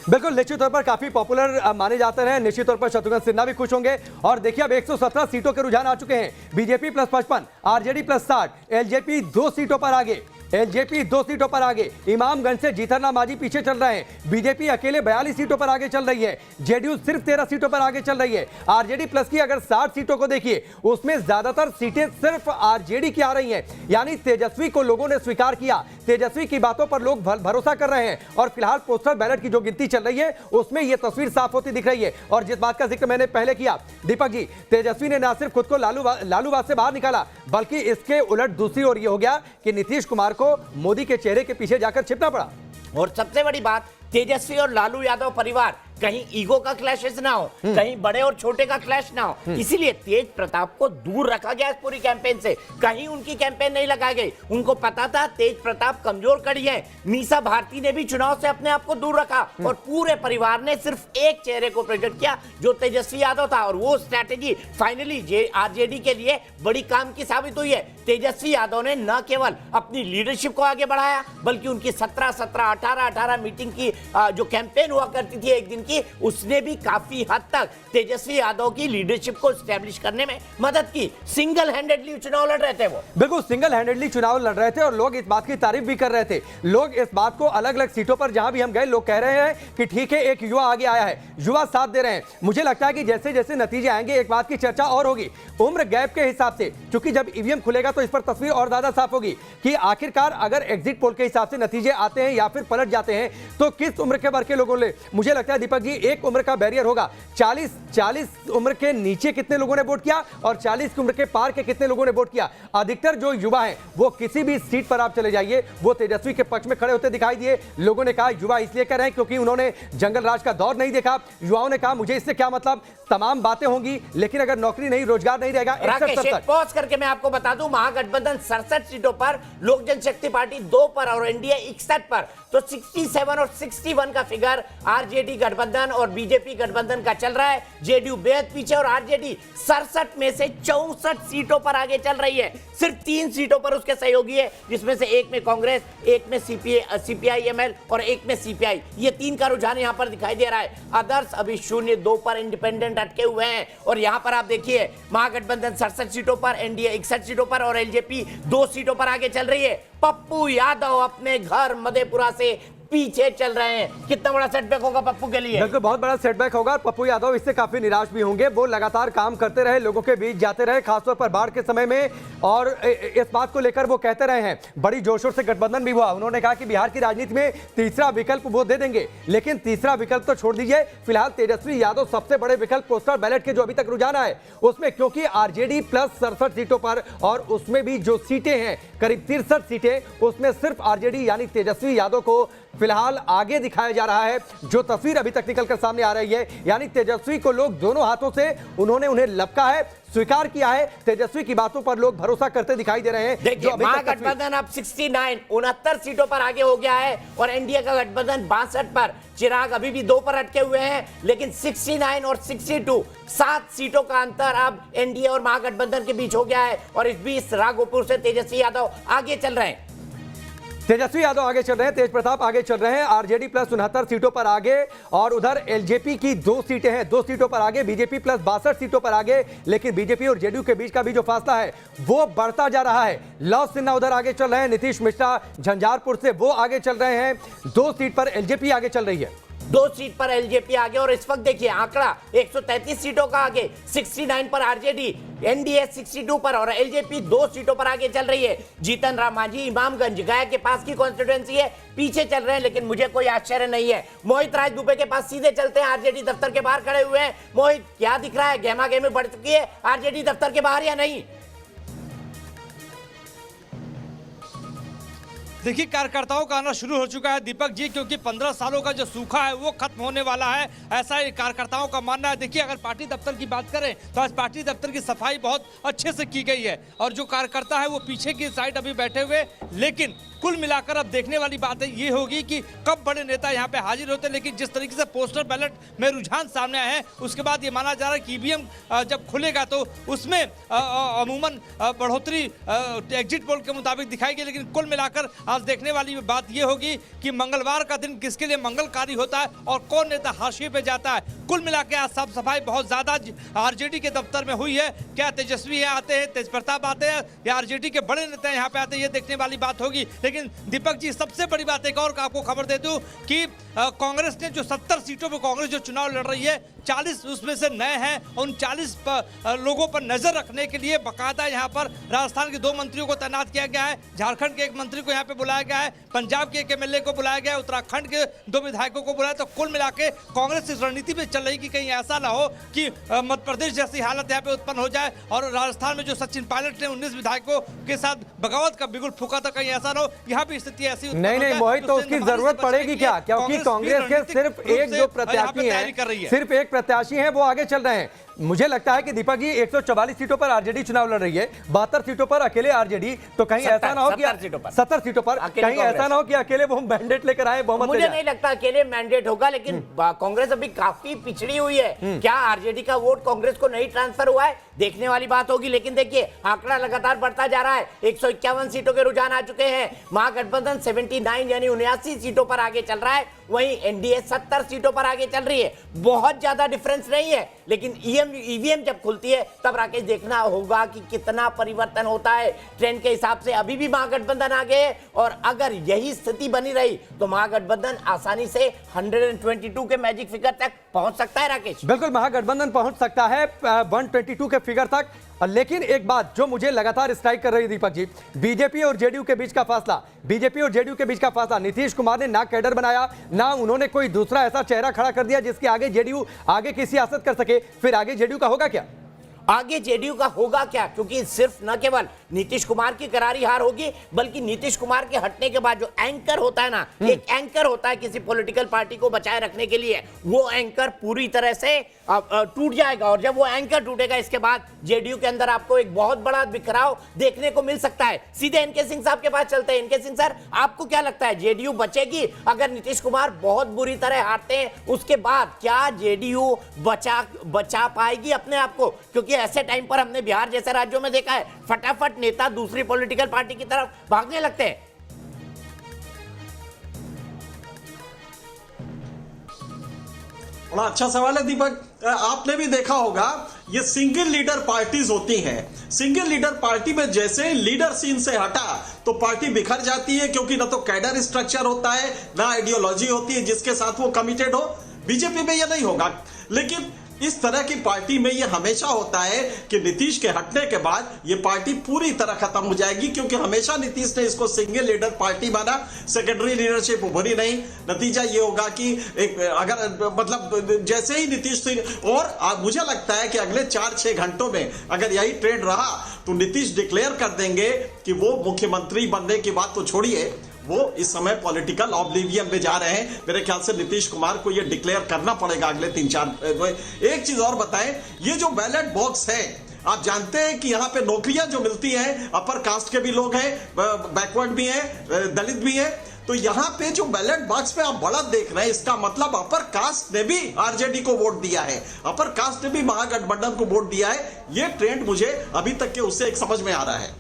बिल्कुल निश्चित तौर पर काफी पॉपुलर माने जाते हैं, निश्चित तौर पर शत्रुघ्न सिन्हा भी खुश होंगे। और देखिए अब 117 सीटों के रुझान आ चुके हैं, BJP plus 55, RJD plus 60, LJP 2 सीटों पर आगे, एलजेपी 2 सीटों पर आगे, इमामगंज से जीतनराम मांझी पीछे चल रहे हैं। बीजेपी अकेले 42 सीटों पर आगे चल रही है। जेडीयू सिर्फ 13 सीटों पर आगे चल रही है। आरजेडी प्लस की अगर 60 सीटों को देखिए, उसमें ज्यादातर सीटें सिर्फ आरजेडी की आ रही हैं। यानी तेजस्वी को लोगों ने स्वीकार किया, तेजस्वी की बातों पर लोग भरोसा कर रहे हैं और फिलहाल पोस्टल बैलेट की जो गिनती चल रही है उसमें यह तस्वीर साफ होती दिख रही है। और जिस बात का जिक्र मैंने पहले किया दीपक जी, तेजस्वी ने न सिर्फ खुद को लालूवाद से बाहर निकाला, बल्कि इसके उलट दूसरी ओर यह हो गया कि नीतीश कुमार को मोदी के चेहरे के पीछे जाकर छिपना पड़ा। और सबसे बड़ी बात, तेजस्वी और लालू यादव परिवार कहीं ईगो का क्लैशेस ना हो, कहीं बड़े और छोटे का क्लैश ना हो, इसीलिए तेज प्रताप को दूर रखा गया इस पूरी कैंपेन से। कहीं उनकी कैंपेन नहीं लगाई गई। उनको पता था तेज प्रताप कमजोर कड़ी है। मीसा भारती ने भी चुनाव से अपने आप को दूर रखा और पूरे परिवार ने सिर्फ एक चेहरे को प्रोजेक्ट किया जो तेजस्वी यादव था। और वो स्ट्रैटेजी फाइनली आरजेडी के लिए बड़ी काम की साबित हुई है। तेजस्वी यादव ने न केवल अपनी लीडरशिप को आगे बढ़ाया, बल्कि उनकी 17-18 मीटिंग की जो कैंपेन हुआ करती थी एक दिन की, उसने भी काफी हद तक तेजस्वी यादव की लीडरशिप को एस्टैब्लिश करने में मदद की। सिंगल हैंडेडली चुनाव लड़ रहे थे वो, बिल्कुल सिंगल हैंडेडली चुनाव लड़ रहे थे और लोग इस बात की तारीफ भी कर रहे थे। लोग इस बात को अलग अलग सीटों पर जहां भी हम गए, लोग कह रहे हैं कि ठीक है, एक युवा आगे आया है, युवा साथ दे रहे हैं। मुझे लगता है कि जैसे जैसे नतीजे आएंगे एक बात की चर्चा और होगी, उम्र गैप के हिसाब से, क्योंकि जब ईवीएम खुलेगा तो इस पर तस्वीर और ज्यादा साफ होगी कि आखिरकार अगर एग्जिट पोल के हिसाब से नतीजे आते हैं या फिर पलट जाते हैं तो किस उम्र के वर्ग के लोगों ने, मुझे लगता है दीपक जी, एक उम्र का बैरियर होगा। 40 उम्र के नीचे कितने लोगों ने वोट किया और 40 की उम्र के पार के कितने लोगों ने वोट किया। अधिकतर जो युवा हैं वो किसी भी सीट पर आप चले जाइए, वो तेजस्वी के पक्ष में खड़े होते दिखाई दिए। लोगों ने कहा युवा इसलिए कर रहे हैं क्योंकि उन्होंने जंगल राज का दौर नहीं देखा। युवाओं ने कहा मुझे इससे क्या मतलब, तमाम बातें होंगी लेकिन अगर नौकरी नहीं, रोजगार नहीं रहेगा। पॉज करके मैं आपको बता दूं, महागठबंधन 67 सीटों पर, लोक जनशक्ति पार्टी 2 पर और एनडीए 61 पर, तो 67 और 61 का फिगर आरजेडी गठबंधन और बीजेपी गठबंधन का चल रहा है। जेडीयू बेहद पीछे और आरजेडी 67 में से 64 सीटों पर आगे चल रही है। सिर्फ 3 सीटों पर उसके सहयोगी है, जिसमें से एक में कांग्रेस, एक में सीपीआई-एमएल और एक में सीपीआई। ये 3 का रुझान यहां पर दिखाई दे रहा है। अदर्स अभी 0-2 पर इंडिपेंडेंट अटके हुए हैं। और यहां पर आप देखिए, महागठबंधन 67 सीटों पर, एनडीए 61 सीटों पर और एलजेपी 2 सीटों पर आगे चल रही है। पप्पू यादव अपने घर मधेपुरा से पीछे चल रहे हैं। कितना बड़ा सेटबैक होगा पप्पू के लिए? बिल्कुल बहुत बड़ा सेटबैक होगा। पप्पू यादव इससे काफी निराश भी होंगे। वो लगातार काम करते रहे, लोगों के बीच जाते रहे, खासतौर पर बाढ़ के समय में, और इस बात को लेकर वो कहते रहे हैं। बड़ी जोर शोर से गठबंधन भी हुआ। उन्होंने कहा कि बिहार की राजनीति में तीसरा विकल्प वो दे देंगे, लेकिन तीसरा विकल्प तो छोड़ दीजिए, फिलहाल तेजस्वी यादव सबसे बड़े विकल्प पोस्टल बैलेट के जो अभी तक रुझान है उसमें, क्योंकि आरजेडी प्लस 67 सीटों पर और उसमें भी जो सीटें हैं करीब 63 सीटें, उसमें सिर्फ आरजेडी यानी तेजस्वी यादव को फिलहाल आगे दिखाया जा रहा है। जो तस्वीर अभी तक निकलकर सामने आ रही है, यानी तेजस्वी को लोग दोनों हाथों से उन्हें लपका है, स्वीकार किया है। तेजस्वी की बातों पर लोग भरोसा करते दिखाई दे रहे हैं। देखिए, महागठबंधन अब 69 सीटों पर आगे हो गया है और एनडीए का गठबंधन 62 पर। चिराग अभी भी 2 पर अटके हुए हैं, लेकिन 69 और 62 7 सीटों का अंतर अब एनडीए और महागठबंधन के बीच हो गया है। और इस बीच राघोपुर से तेजस्वी यादव आगे चल रहे हैं। तेजस्वी यादव आगे चल रहे हैं, तेज प्रताप आगे चल रहे हैं, आरजेडी प्लस 69 सीटों पर आगे, और उधर एलजेपी की 2 सीटें हैं, 2 सीटों पर आगे, बीजेपी प्लस 62 सीटों पर आगे। लेकिन बीजेपी और जेडीयू के बीच का भी जो फासला है वो बढ़ता जा रहा है। लव सिन्हा उधर आगे चल रहे हैं, नीतीश मिश्रा झंझारपुर से वो आगे चल रहे हैं। 2 सीट पर एलजेपी आगे चल रही है, 2 सीट पर एलजेपी आगे। और इस वक्त देखिए आंकड़ा 133 सीटों का आगे, 69 पर आरजेडी, एनडीए 62 पर और एलजेपी 2 सीटों पर आगे चल रही है। जीतनराम मांझी इमामगंज गया के पास की कॉन्स्टिट्यूएंसी है, पीछे चल रहे हैं, लेकिन मुझे कोई आश्चर्य नहीं है। मोहित राज दुबे के पास सीधे चलते हैं, आरजेडी दफ्तर के बाहर खड़े हुए हैं। मोहित, क्या दिख रहा है, गहमा गहमी बढ़ चुकी है आरजेडी दफ्तर के बाहर या नहीं? देखिए, कार्यकर्ताओं का आना शुरू हो चुका है दीपक जी, क्योंकि 15 सालों का जो सूखा है वो खत्म होने वाला है, ऐसा ही कार्यकर्ताओं का मानना है। देखिए, अगर पार्टी दफ्तर की बात करें तो आज पार्टी दफ्तर की सफाई बहुत अच्छे से की गई है और जो कार्यकर्ता है वो पीछे की साइड अभी बैठे हुए। लेकिन कुल मिलाकर अब देखने वाली बात है ये होगी कि कब बड़े नेता यहाँ पे हाजिर होते हैं। लेकिन जिस तरीके से पोस्टल बैलेट में रुझान सामने आए हैं, उसके बाद ये माना जा रहा है कि ईवीएम जब खुलेगा तो उसमें अमूमन बढ़ोतरी एग्जिट पोल के मुताबिक दिखाएगी। लेकिन कुल मिलाकर आज देखने वाली बात यह होगी कि मंगलवार का दिन किसके लिए मंगलकारी होता है और कौन नेता हाशिए पे जाता है। कुल मिला के आज साफ सफाई बहुत ज्यादा आरजेडी के दफ्तर में हुई है। क्या तेजस्वी यहाँ आते हैं, तेज प्रताप आते हैं या आरजेडी के बड़े नेता यहाँ पे आते हैं, ये देखने वाली बात होगी। लेकिन लेकिन दीपक जी, सबसे बड़ी बात एक और आपको खबर दे दूं कि कांग्रेस ने जो 70 सीटों पर कांग्रेस जो चुनाव लड़ रही है, 40 उसमें से नए हैं। उन 40 लोगों पर नजर रखने के लिए बाकायदा यहाँ पर राजस्थान के 2 मंत्रियों को तैनात किया गया है, झारखंड के एक मंत्री को यहाँ पे बुलाया गया है, पंजाब के एक एमएलए को बुलाया गया है, उत्तराखंड के 2 विधायकों को बुलाया। तो कुल मिला के कांग्रेस इस रणनीति पे चल रही कि कहीं ऐसा ना हो कि मध्य प्रदेश जैसी हालत यहाँ पे उत्पन्न हो जाए और राजस्थान में जो सचिन पायलट ने 19 विधायकों के साथ बगावत का बिगुल फूका था, कहीं ऐसा ना हो यहाँ भी स्थिति ऐसी नहीं मोहित, तो उसकी जरूरत पड़ेगी क्या? क्योंकि कांग्रेस के सिर्फ एक जो प्रत्याशी है, सिर्फ एक प्रत्याशी है, वो आगे चल रहे हैं। मुझे लगता है कि दीपक जी 144 सीटों पर आरजेडी चुनाव लड़ रही है, 72 सीटों पर अकेले आरजेडी। तो कहीं ऐसा ना हो कि 70 सीटों पर कहीं ऐसा ना हो कि अकेले वो मैंडेट लेकर आए, बहुमत। मुझे नहीं लगता अकेले मैंडेट होगा, लेकिन कांग्रेस अभी काफी पिछड़ी हुई है। क्या आरजेडी का वोट कांग्रेस को नहीं ट्रांसफर हुआ है, देखने वाली बात होगी। लेकिन देखिए, आंकड़ा लगातार बढ़ता जा रहा है। 151 सीटों के रुझान आ चुके हैं। महागठबंधन 79 यानी 79 सीटों पर आगे चल रहा है, वहीं एनडीए 70 सीटों पर आगे चल रही है। बहुत ज्यादा डिफरेंस नहीं है, लेकिन ईवीएम जब खुलती है तब राकेश देखना होगा कि कितना परिवर्तन होता है। ट्रेंड के हिसाब से अभी भी महागठबंधन आगे है, और अगर यही स्थिति बनी रही तो महागठबंधन आसानी से 122 के मैजिक फिगर तक पहुंच सकता है। राकेश, बिल्कुल महागठबंधन पहुंच सकता है 122 के फिगर तक। लेकिन एक बात जो मुझे लगातार स्ट्राइक कर रही है दीपक जी, बीजेपी और जेडीयू के बीच का फासला, बीजेपी और जेडीयू के बीच का फासला, नीतीश कुमार ने ना कैडर बनाया, ना उन्होंने कोई दूसरा ऐसा चेहरा खड़ा कर दिया जिसके आगे जेडीयू आगे की सियासत कर सके। फिर आगे जेडीयू का होगा क्या? आगे जेडीयू का होगा क्या? क्योंकि सिर्फ न केवल नीतीश कुमार की करारी हार होगी, बल्कि नीतीश कुमार के हटने के बाद जो एंकर होता है ना, एक एंकर होता है किसी पॉलिटिकल पार्टी को बचाए रखने के लिए, वो एंकर पूरी तरह से टूट जाएगा। और जब वो एंकर टूटेगा, इसके बाद जेडीयू के अंदर आपको एक बहुत बड़ा बिखराव देखने को मिल सकता है। सीधे एनके सिंह साहब के पास चलते हैं। एनके सिंह सर, आपको क्या लगता है, जेडीयू बचेगी अगर नीतीश कुमार बहुत बुरी तरह हारते हैं? उसके बाद क्या जेडीयू बचा पाएगी अपने आप को? क्योंकि ऐसे टाइम पर हमने बिहार जैसे राज्यों में देखा है, फटाफट नेता दूसरी पॉलिटिकल पार्टी की तरफ भागने लगते हैं। बड़ा अच्छा सवाल है दीपक। आपने भी देखा होगा, ये सिंगल लीडर पार्टीज होती हैं। सिंगल लीडर पार्टी में जैसे लीडर सीन से हटा तो पार्टी बिखर जाती है, क्योंकि ना तो कैडर स्ट्रक्चर होता है, ना आइडियोलॉजी होती है जिसके साथ वो कमिटेड हो। बीजेपी में ये नहीं होगा, लेकिन इस तरह की पार्टी में ये हमेशा होता है कि नीतीश के हटने के बाद ये पार्टी पूरी तरह खत्म हो जाएगी, क्योंकि हमेशा नीतीश ने इसको सिंगल लीडर पार्टी माना, सेकेंडरी लीडरशिप उभरी नहीं। नतीजा ये होगा कि एक अगर मतलब जैसे ही नीतीश सिंह, और मुझे लगता है कि अगले 4-6 घंटों में अगर यही ट्रेंड रहा तो नीतीश डिक्लेयर कर देंगे कि वो मुख्यमंत्री बनने की बात तो छोड़िए, वो इस समय पॉलिटिकल ऑब्लिवियन में जा रहे हैं। मेरे ख्याल से नीतीश कुमार को ये डिक्लेयर करना पड़ेगा अगले 3-4। एक चीज और बताएं, ये जो बैलेट बॉक्स है, आप जानते हैं कि यहाँ पे नौकरियां जो मिलती हैं, अपर कास्ट के भी लोग हैं, बैकवर्ड भी हैं, दलित भी हैं, तो यहाँ पे जो बैलेट बॉक्स पे आप बढ़त देख रहे हैं, इसका मतलब अपर कास्ट ने भी आरजेडी को वोट दिया है, अपर कास्ट ने भी महागठबंधन को वोट दिया है। ये ट्रेंड मुझे अभी तक के उससे एक समझ में आ रहा है।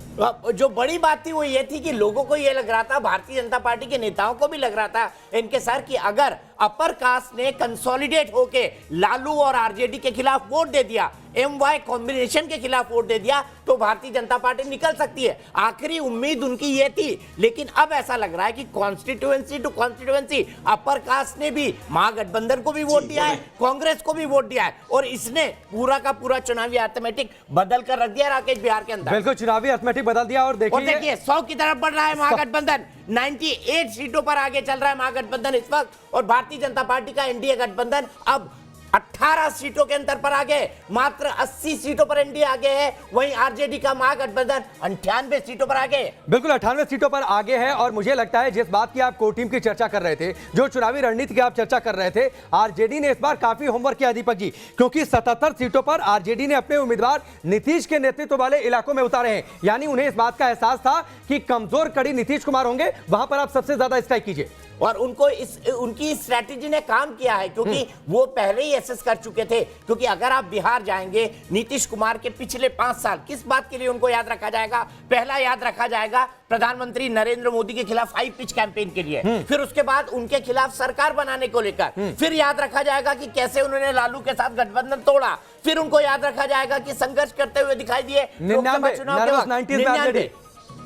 जो बड़ी बात थी वो ये थी कि लोगों को ये लग रहा था, भारतीय जनता पार्टी के नेताओं को भी लग रहा था इनके सर, कि अगर अपर कास्ट ने कंसोलिडेट होके लालू और आरजेडी के खिलाफ वोट दे दिया, एमवाई कॉम्बिनेशन के खिलाफ वोट दे दिया, तो भारतीय जनता पार्टी निकल सकती है। आखिरी उम्मीद उनकी ये थी। लेकिन अब ऐसा लग रहा है कि constituency to constituency upper caste ने भी महागठबंधन को भी वोट दिया है, कांग्रेस को भी वोट दिया है, और इसने पूरा का पूरा चुनावी अर्थमेटिक बदल कर रख दिया राकेश बिहार के अंदर। बिल्कुल चुनावी अर्थमेटिक बदल दिया। और देखिए 100 की तरफ बढ़ रहा है महागठबंधन, 98 सीटों पर आगे चल रहा है महागठबंधन इस वक्त, और भारतीय जनता पार्टी का एनडीए गठबंधन अब 18 सीटों के अंतर पर आगे, मात्र 80 सीटों पर एनडीए आगे है। वहीं आरजेडी का महागठबंधन 98 सीटों पर आगे है। बिल्कुल 98 सीटों पर आगे है। और मुझे लगता है जिस बात की आप कोर टीम की चर्चा कर रहे थे, जो चुनावी रणनीति की आप चर्चा कर रहे थे, आरजेडी ने इस बार काफी होमवर्क किया दीपक जी, क्योंकि 77 सीटों पर आरजेडी ने अपने उम्मीदवार नीतीश के नेतृत्व वाले इलाकों में उतारे हैं। यानी उन्हें इस बात का एहसास था कि कमजोर कड़ी नीतीश कुमार होंगे, वहां पर आप सबसे ज्यादा स्ट्राइक कीजिए। और उनको उनकी स्ट्रैटेजी ने काम किया है, क्योंकि वो पहले ही एसेस कर चुके थे। क्योंकि अगर आप बिहार जाएंगे, नीतीश कुमार के पिछले 5 साल किस बात के लिए उनको याद रखा जाएगा? पहला याद रखा जाएगा प्रधानमंत्री नरेंद्र मोदी के खिलाफ हाई पिच कैंपेन के लिए, फिर उसके बाद उनके खिलाफ सरकार बनाने को लेकर, फिर याद रखा जाएगा कि कैसे उन्होंने लालू के साथ गठबंधन तोड़ा, फिर उनको याद रखा जाएगा कि संघर्ष करते हुए दिखाई दिए 99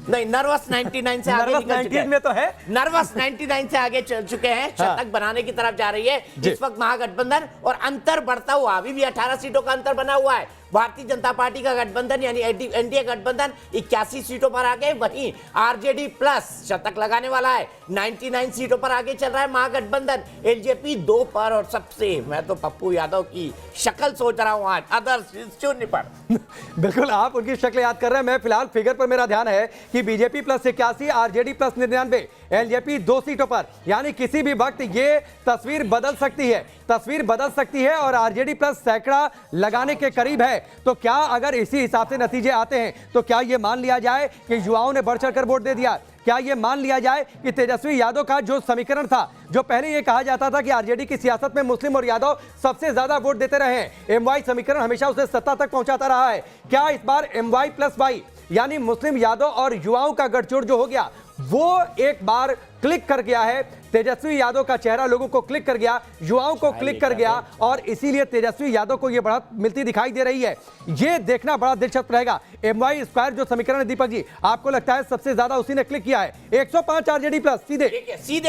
नहीं, नर्वस 99 से आगे नर्वस निकल चुके 90 में तो है। नर्वस 99 से आगे चल चुके हैं, शतक बनाने की तरफ जा रही है इस वक्त महागठबंधन, और अंतर बढ़ता हुआ अभी भी 18 सीटों का अंतर बना हुआ है। भारतीय जनता पार्टी का गठबंधन यानी एनडीए गठबंधन 81 सीटों पर आगे, वहीं आरजेडी प्लस शतक लगाने वाला है, 99 सीटों पर आगे चल रहा है महागठबंधन। एलजेपी 2 पर, और सबसे मैं तो पप्पू यादव की शक्ल सोच रहा हूं आज, अदर्स 0 पर। बिल्कुल, आप उनकी शक्ल याद कर रहे हैं। मैं फिलहाल फिगर पर मेरा ध्यान है कि BJP plus 81, RJD plus 99, LJP 2 सीटों पर, यानी किसी भी वक्त ये तस्वीर बदल सकती है, तस्वीर बदल सकती है और आरजेडी प्लस सैकड़ा लगाने के करीब है। तो क्या अगर इसी हिसाब से नतीजे आते हैं तो क्या यह मान लिया जाए कि युवाओं ने बढ़ चढ़कर वोट दे दिया? क्या यह मान लिया जाए कि तेजस्वी यादव का जो समीकरण था, जो पहले यह कहा जाता था कि आरजेडी की सियासत में मुस्लिम और यादव सबसे ज्यादा वोट देते रहे हैं, एमवाई समीकरण हमेशा उसे सत्ता तक पहुंचाता रहा है, क्या इस बार एमवाई प्लस वाई यानी मुस्लिम यादव और युवाओं का गठजोड़ जो हो गया वो एक बार क्लिक कर गया है? तेजस्वी यादव का चेहरा लोगों को क्लिक कर गया, युवाओं को क्लिक कर गया, और इसीलिए तेजस्वी यादव को यह बढ़त मिलती दिखाई दे रही है। यह देखना बड़ा दिलचस्प रहेगा। एमवाई स्क्वायर जो समीकरण है दीपक जी, आपको लगता है सबसे ज्यादा उसी ने क्लिक किया है? 105 आरजेडी प्लस सीधे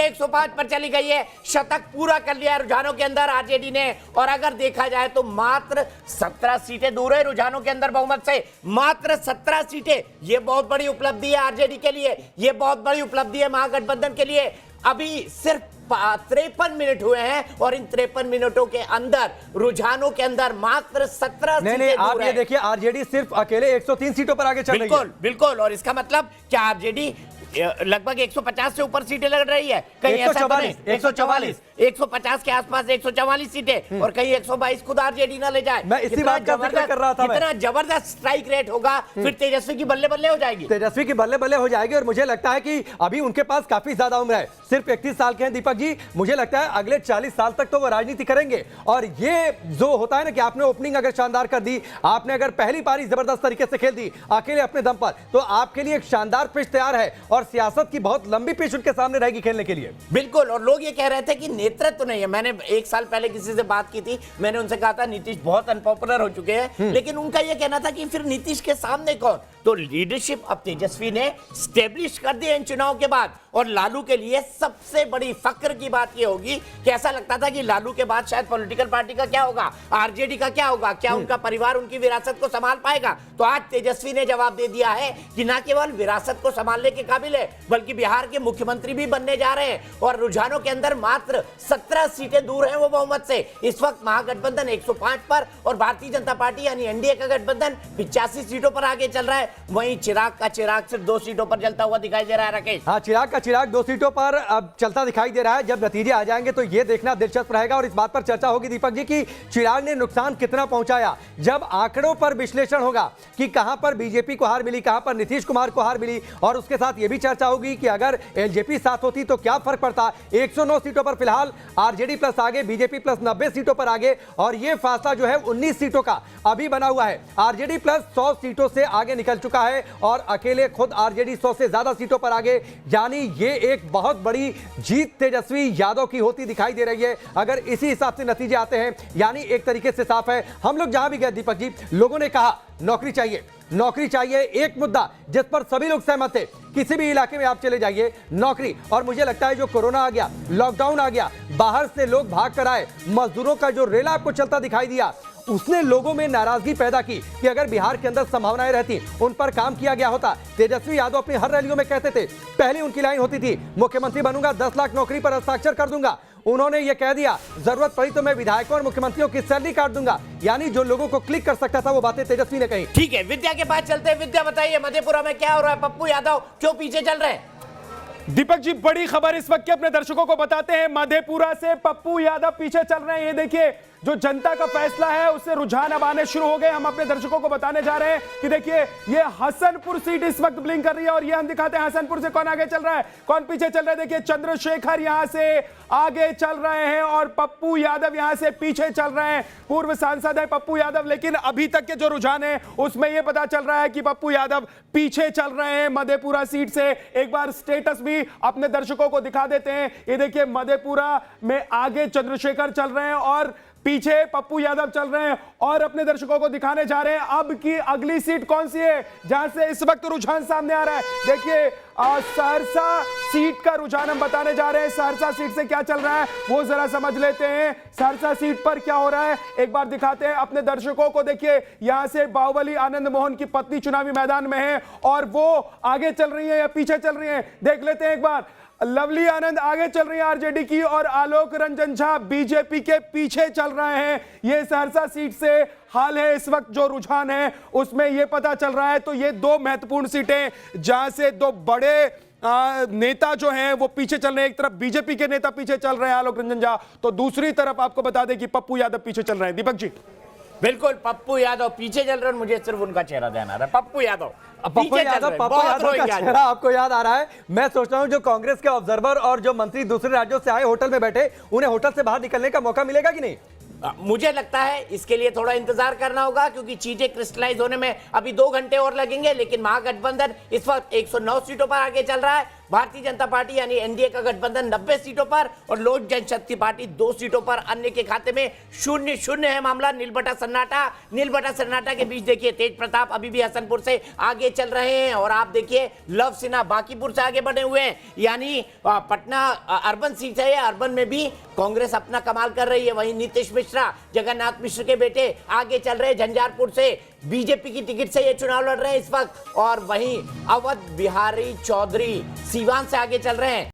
105 पर चली गई है, शतक पूरा कर लिया है रुझानों के अंदर आरजेडी ने। और अगर देखा जाए तो मात्र 17 सीटें दूर है रुझानों के अंदर बहुमत से, मात्र 17 सीटें। यह बहुत बड़ी उपलब्धि है आरजेडी के लिए, यह बहुत बड़ी उपलब्धि है महागठबंधन के लिए। अभी सिर्फ 53 मिनट हुए हैं और इन 53 मिनटों के अंदर रुझानों के अंदर मात्र 17 सीटें दूर आप ये देखिए, आरजेडी सिर्फ अकेले 103 सीटों पर आगे चल रही है। बिल्कुल, और इसका मतलब क्या आरजेडी लगभग 150 से ऊपर सीटें लग रही है, कहीं 144, 150 के आसपास 144 सीटें, और कहीं 122 खुद आरजेडी ना ले जाए। मैं इसी बात का जिक्र कर रहा था। कितना जबरदस्त स्ट्राइक रेट होगा, फिर तेजस्वी की बल्ले बल्ले हो जाएगी, तेजस्वी की बल्ले बल्ले हो जाएगी। और मुझे लगता है कि अभी उनके पास काफी ज्यादा उम्र है, सिर्फ 31 साल के हैं दीपक जी। मुझे लगता है अगले 40 साल तक तो वो राजनीति करेंगे। और ये जो होता है ना कि आपने ओपनिंग अगर शानदार कर दी, आपने अगर पहली पारी जबरदस्त तरीके से खेल दी अकेले अपने दम पर, तो आपके लिए एक शानदार पिच तैयार है और सियासत की बहुत लंबी पिच उनके सामने रहेगी खेलने के लिए। बिल्कुल, और लोग ये कह रहे थे कि नेतृत्व नहीं है। मैंने 1 साल पहले किसी से बात की थी, मैंने उनसे कहा था नीतीश बहुत अनपॉपुलर हो चुके हैं, लेकिन उनका यह कहना था कि फिर नीतीश के सामने कौन? तो लीडरशिप अब तेजस्वी ने स्टेब्लिश कर दी इन चुनाव के बाद। और लालू के लिए सबसे बड़ी फक्र की बात यह होगी कि ऐसा लगता था कि लालू के बाद शायद पॉलिटिकल पार्टी का क्या होगा, आरजेडी का क्या होगा, क्या उनका परिवार उनकी विरासत को संभाल पाएगा? तो आज तेजस्वी ने जवाब दे दिया है कि न केवल विरासत को संभालने के काबिल है, बल्कि बिहार के मुख्यमंत्री भी बनने जा रहे हैं। और रुझानों के अंदर मात्र 17 सीटें दूर हैं वो बहुमत से। इस वक्त महागठबंधन 105 पर और भारतीय जनता पार्टी यानी एनडीए का गठबंधन 85 सीटों पर आगे चल रहा है। वहीं चिराग का चिराग सिर्फ 2 सीटों पर जलता हुआ दिखाई दे रहा है। राकेश, हाँ, चिराग का चिराग 2 सीटों पर अब चलता दिखाई दे रहा है। जब नतीजे आ जाएंगे तो यह देखना दिलचस्प रहेगा और इस बात पर चर्चा होगी दीपक जी कि चिराग ने नुकसान कितना पहुंचाया। जब आंकड़ों पर विश्लेषण होगा कि कहां पर बीजेपी को हार मिली, कहां पर नीतीश कुमार को हार मिली, और उसके साथ यह भी चर्चा होगी कि अगर एलजेपी साथ होती तो क्या फर्क पड़ता। 109 सीटों पर फिलहाल आरजेडी प्लस आगे, बीजेपी प्लस 90 सीटों पर आगे, और यह फासला जो है 19 सीटों का अभी बना हुआ है। आरजेडी प्लस 100 सीटों से आगे निकल चुका है और अकेले खुद आरजेडी 100 से ज्यादा सीटों पर आगे, यानी ये एक बहुत बड़ी जीत तेजस्वी यादव की होती दिखाई दे रही है अगर इसी हिसाब से नतीजे आते हैं। यानी एक तरीके से साफ है, हम लोग जहां भी गए दीपक जी, लोगों ने कहा नौकरी चाहिए, नौकरी चाहिए, एक मुद्दा जिस पर सभी लोग सहमत थे। किसी भी इलाके में आप चले जाइए, नौकरी। और मुझे लगता है जो कोरोना आ गया, लॉकडाउन आ गया, बाहर से लोग भाग कर आए, मजदूरों का जो रेला आपको चलता दिखाई दिया, उसने लोगों में नाराजगी पैदा की कि अगर बिहार के अंदर संभावनाएं रहती, उन पर काम किया गया होता। तेजस्वी यादव अपनी हर रैलियों में कहते थे, पहली उनकी लाइन होती थी, मुख्यमंत्री बनूंगा 10 लाख नौकरी पर हस्ताक्षर कर दूंगा। उन्होंने ये कह दिया, जरूरत पड़ी तो मैं विधायकों और मुख्यमंत्रियों की सैलरी काट दूंगा। यानी जो लोगों को क्लिक कर सकता था वो बातें तेजस्वी ने कही। ठीक है, विद्या के पास चलते हैं। विद्या, बताइए मधेपुरा में क्या हो रहा है? पप्पू यादव क्यों पीछे चल रहे हैं? दीपक जी, बड़ी खबर इस वक्त के अपने दर्शकों को बताते हैं। मधेपुरा से पप्पू यादव पीछे चल रहे हैं। ये देखिए, जो जनता का फैसला है उससे रुझान अब आने शुरू हो गए। हम अपने दर्शकों को बताने जा रहे हैं कि देखिए, ये हसनपुर सीट इस वक्त ब्लिंक कर रही है और ये हम दिखाते हैं हसनपुर से कौन आगे चल रहा है, कौन पीछे चल रहा है। देखिए, चंद्रशेखर यहां से आगे चल रहे हैं और पप्पू यादव यहां से पीछे चल रहे हैं। पूर्व सांसद है पप्पू यादव, लेकिन अभी तक के जो रुझान है उसमें यह पता चल रहा है कि पप्पू यादव पीछे चल रहे हैं मधेपुरा सीट से। एक बार स्टेटस भी अपने दर्शकों को दिखा देते हैं। ये देखिए, मधेपुरा में आगे चंद्रशेखर चल रहे हैं और पीछे पप्पू यादव चल रहे हैं और अपने दर्शकों को दिखाने जा रहे हैं अब की अगली सीट कौन सी है जहां से इस वक्त रुझान सामने आ रहा है। देखिए सहरसा सीट का रुझान हम बताने जा रहे हैं। सहरसा सीट से क्या चल रहा है वो जरा समझ लेते हैं। सहरसा सीट पर क्या हो रहा है एक बार दिखाते हैं अपने दर्शकों को। देखिए यहां से बाहुबली आनंद मोहन की पत्नी चुनावी मैदान में है और वो आगे चल रही है या पीछे चल रही है देख लेते हैं एक बार। लवली आनंद आगे चल रही है आरजेडी की और आलोक रंजन झा बीजेपी के पीछे चल रहे हैं। ये सहरसा सीट से हाल है इस वक्त जो रुझान है उसमें ये पता चल रहा है। तो ये दो महत्वपूर्ण सीटें जहां से दो बड़े नेता जो हैं वो पीछे चल रहे हैं। एक तरफ बीजेपी के नेता पीछे चल रहे हैं आलोक रंजन झा, तो दूसरी तरफ आपको बता दें कि पप्पू यादव पीछे चल रहे हैं। दीपक जी बिल्कुल पप्पू यादव पीछे चल रहे हैं, मुझे सिर्फ उनका चेहरा ध्यान आ रहा है। पप्पू यादव पप्पू यादव का चेहरा आपको याद आ रहा है। मैं सोच रहा हूं जो कांग्रेस के ऑब्जर्वर और जो मंत्री दूसरे राज्यों से आए होटल में बैठे उन्हें होटल से बाहर निकलने का मौका मिलेगा कि नहीं? मुझे लगता है इसके लिए थोड़ा इंतजार करना होगा क्योंकि चीजें क्रिस्टलाइज होने में अभी 2 घंटे और लगेंगे। लेकिन महागठबंधन इस वक्त 109 सीटों पर आगे चल रहा है। भारतीय जनता पार्टी यानी एनडीए का गठबंधन 90 सीटों पर और लोक जनशक्ति पार्टी 2 सीटों पर, अन्य के खाते में 0-0 है मामला। नील बटा सन्नाटा के बीच देखिए तेज प्रताप अभी भी हसनपुर से आगे चल रहे हैं और आप देखिए लव सिन्हा बांकीपुर से आगे बढ़े हुए हैं। यानी पटना अर्बन सीट है, अर्बन में भी कांग्रेस अपना कमाल कर रही है। वहीं नीतीश मिश्रा जगन्नाथ मिश्र के बेटे आगे चल रहे हैं झंझारपुर से, बीजेपी की टिकट से ये चुनाव लड़ रहे हैं इस वक्त। और वहीं अवध बिहारी चौधरी सीवान से आगे चल रहे हैं।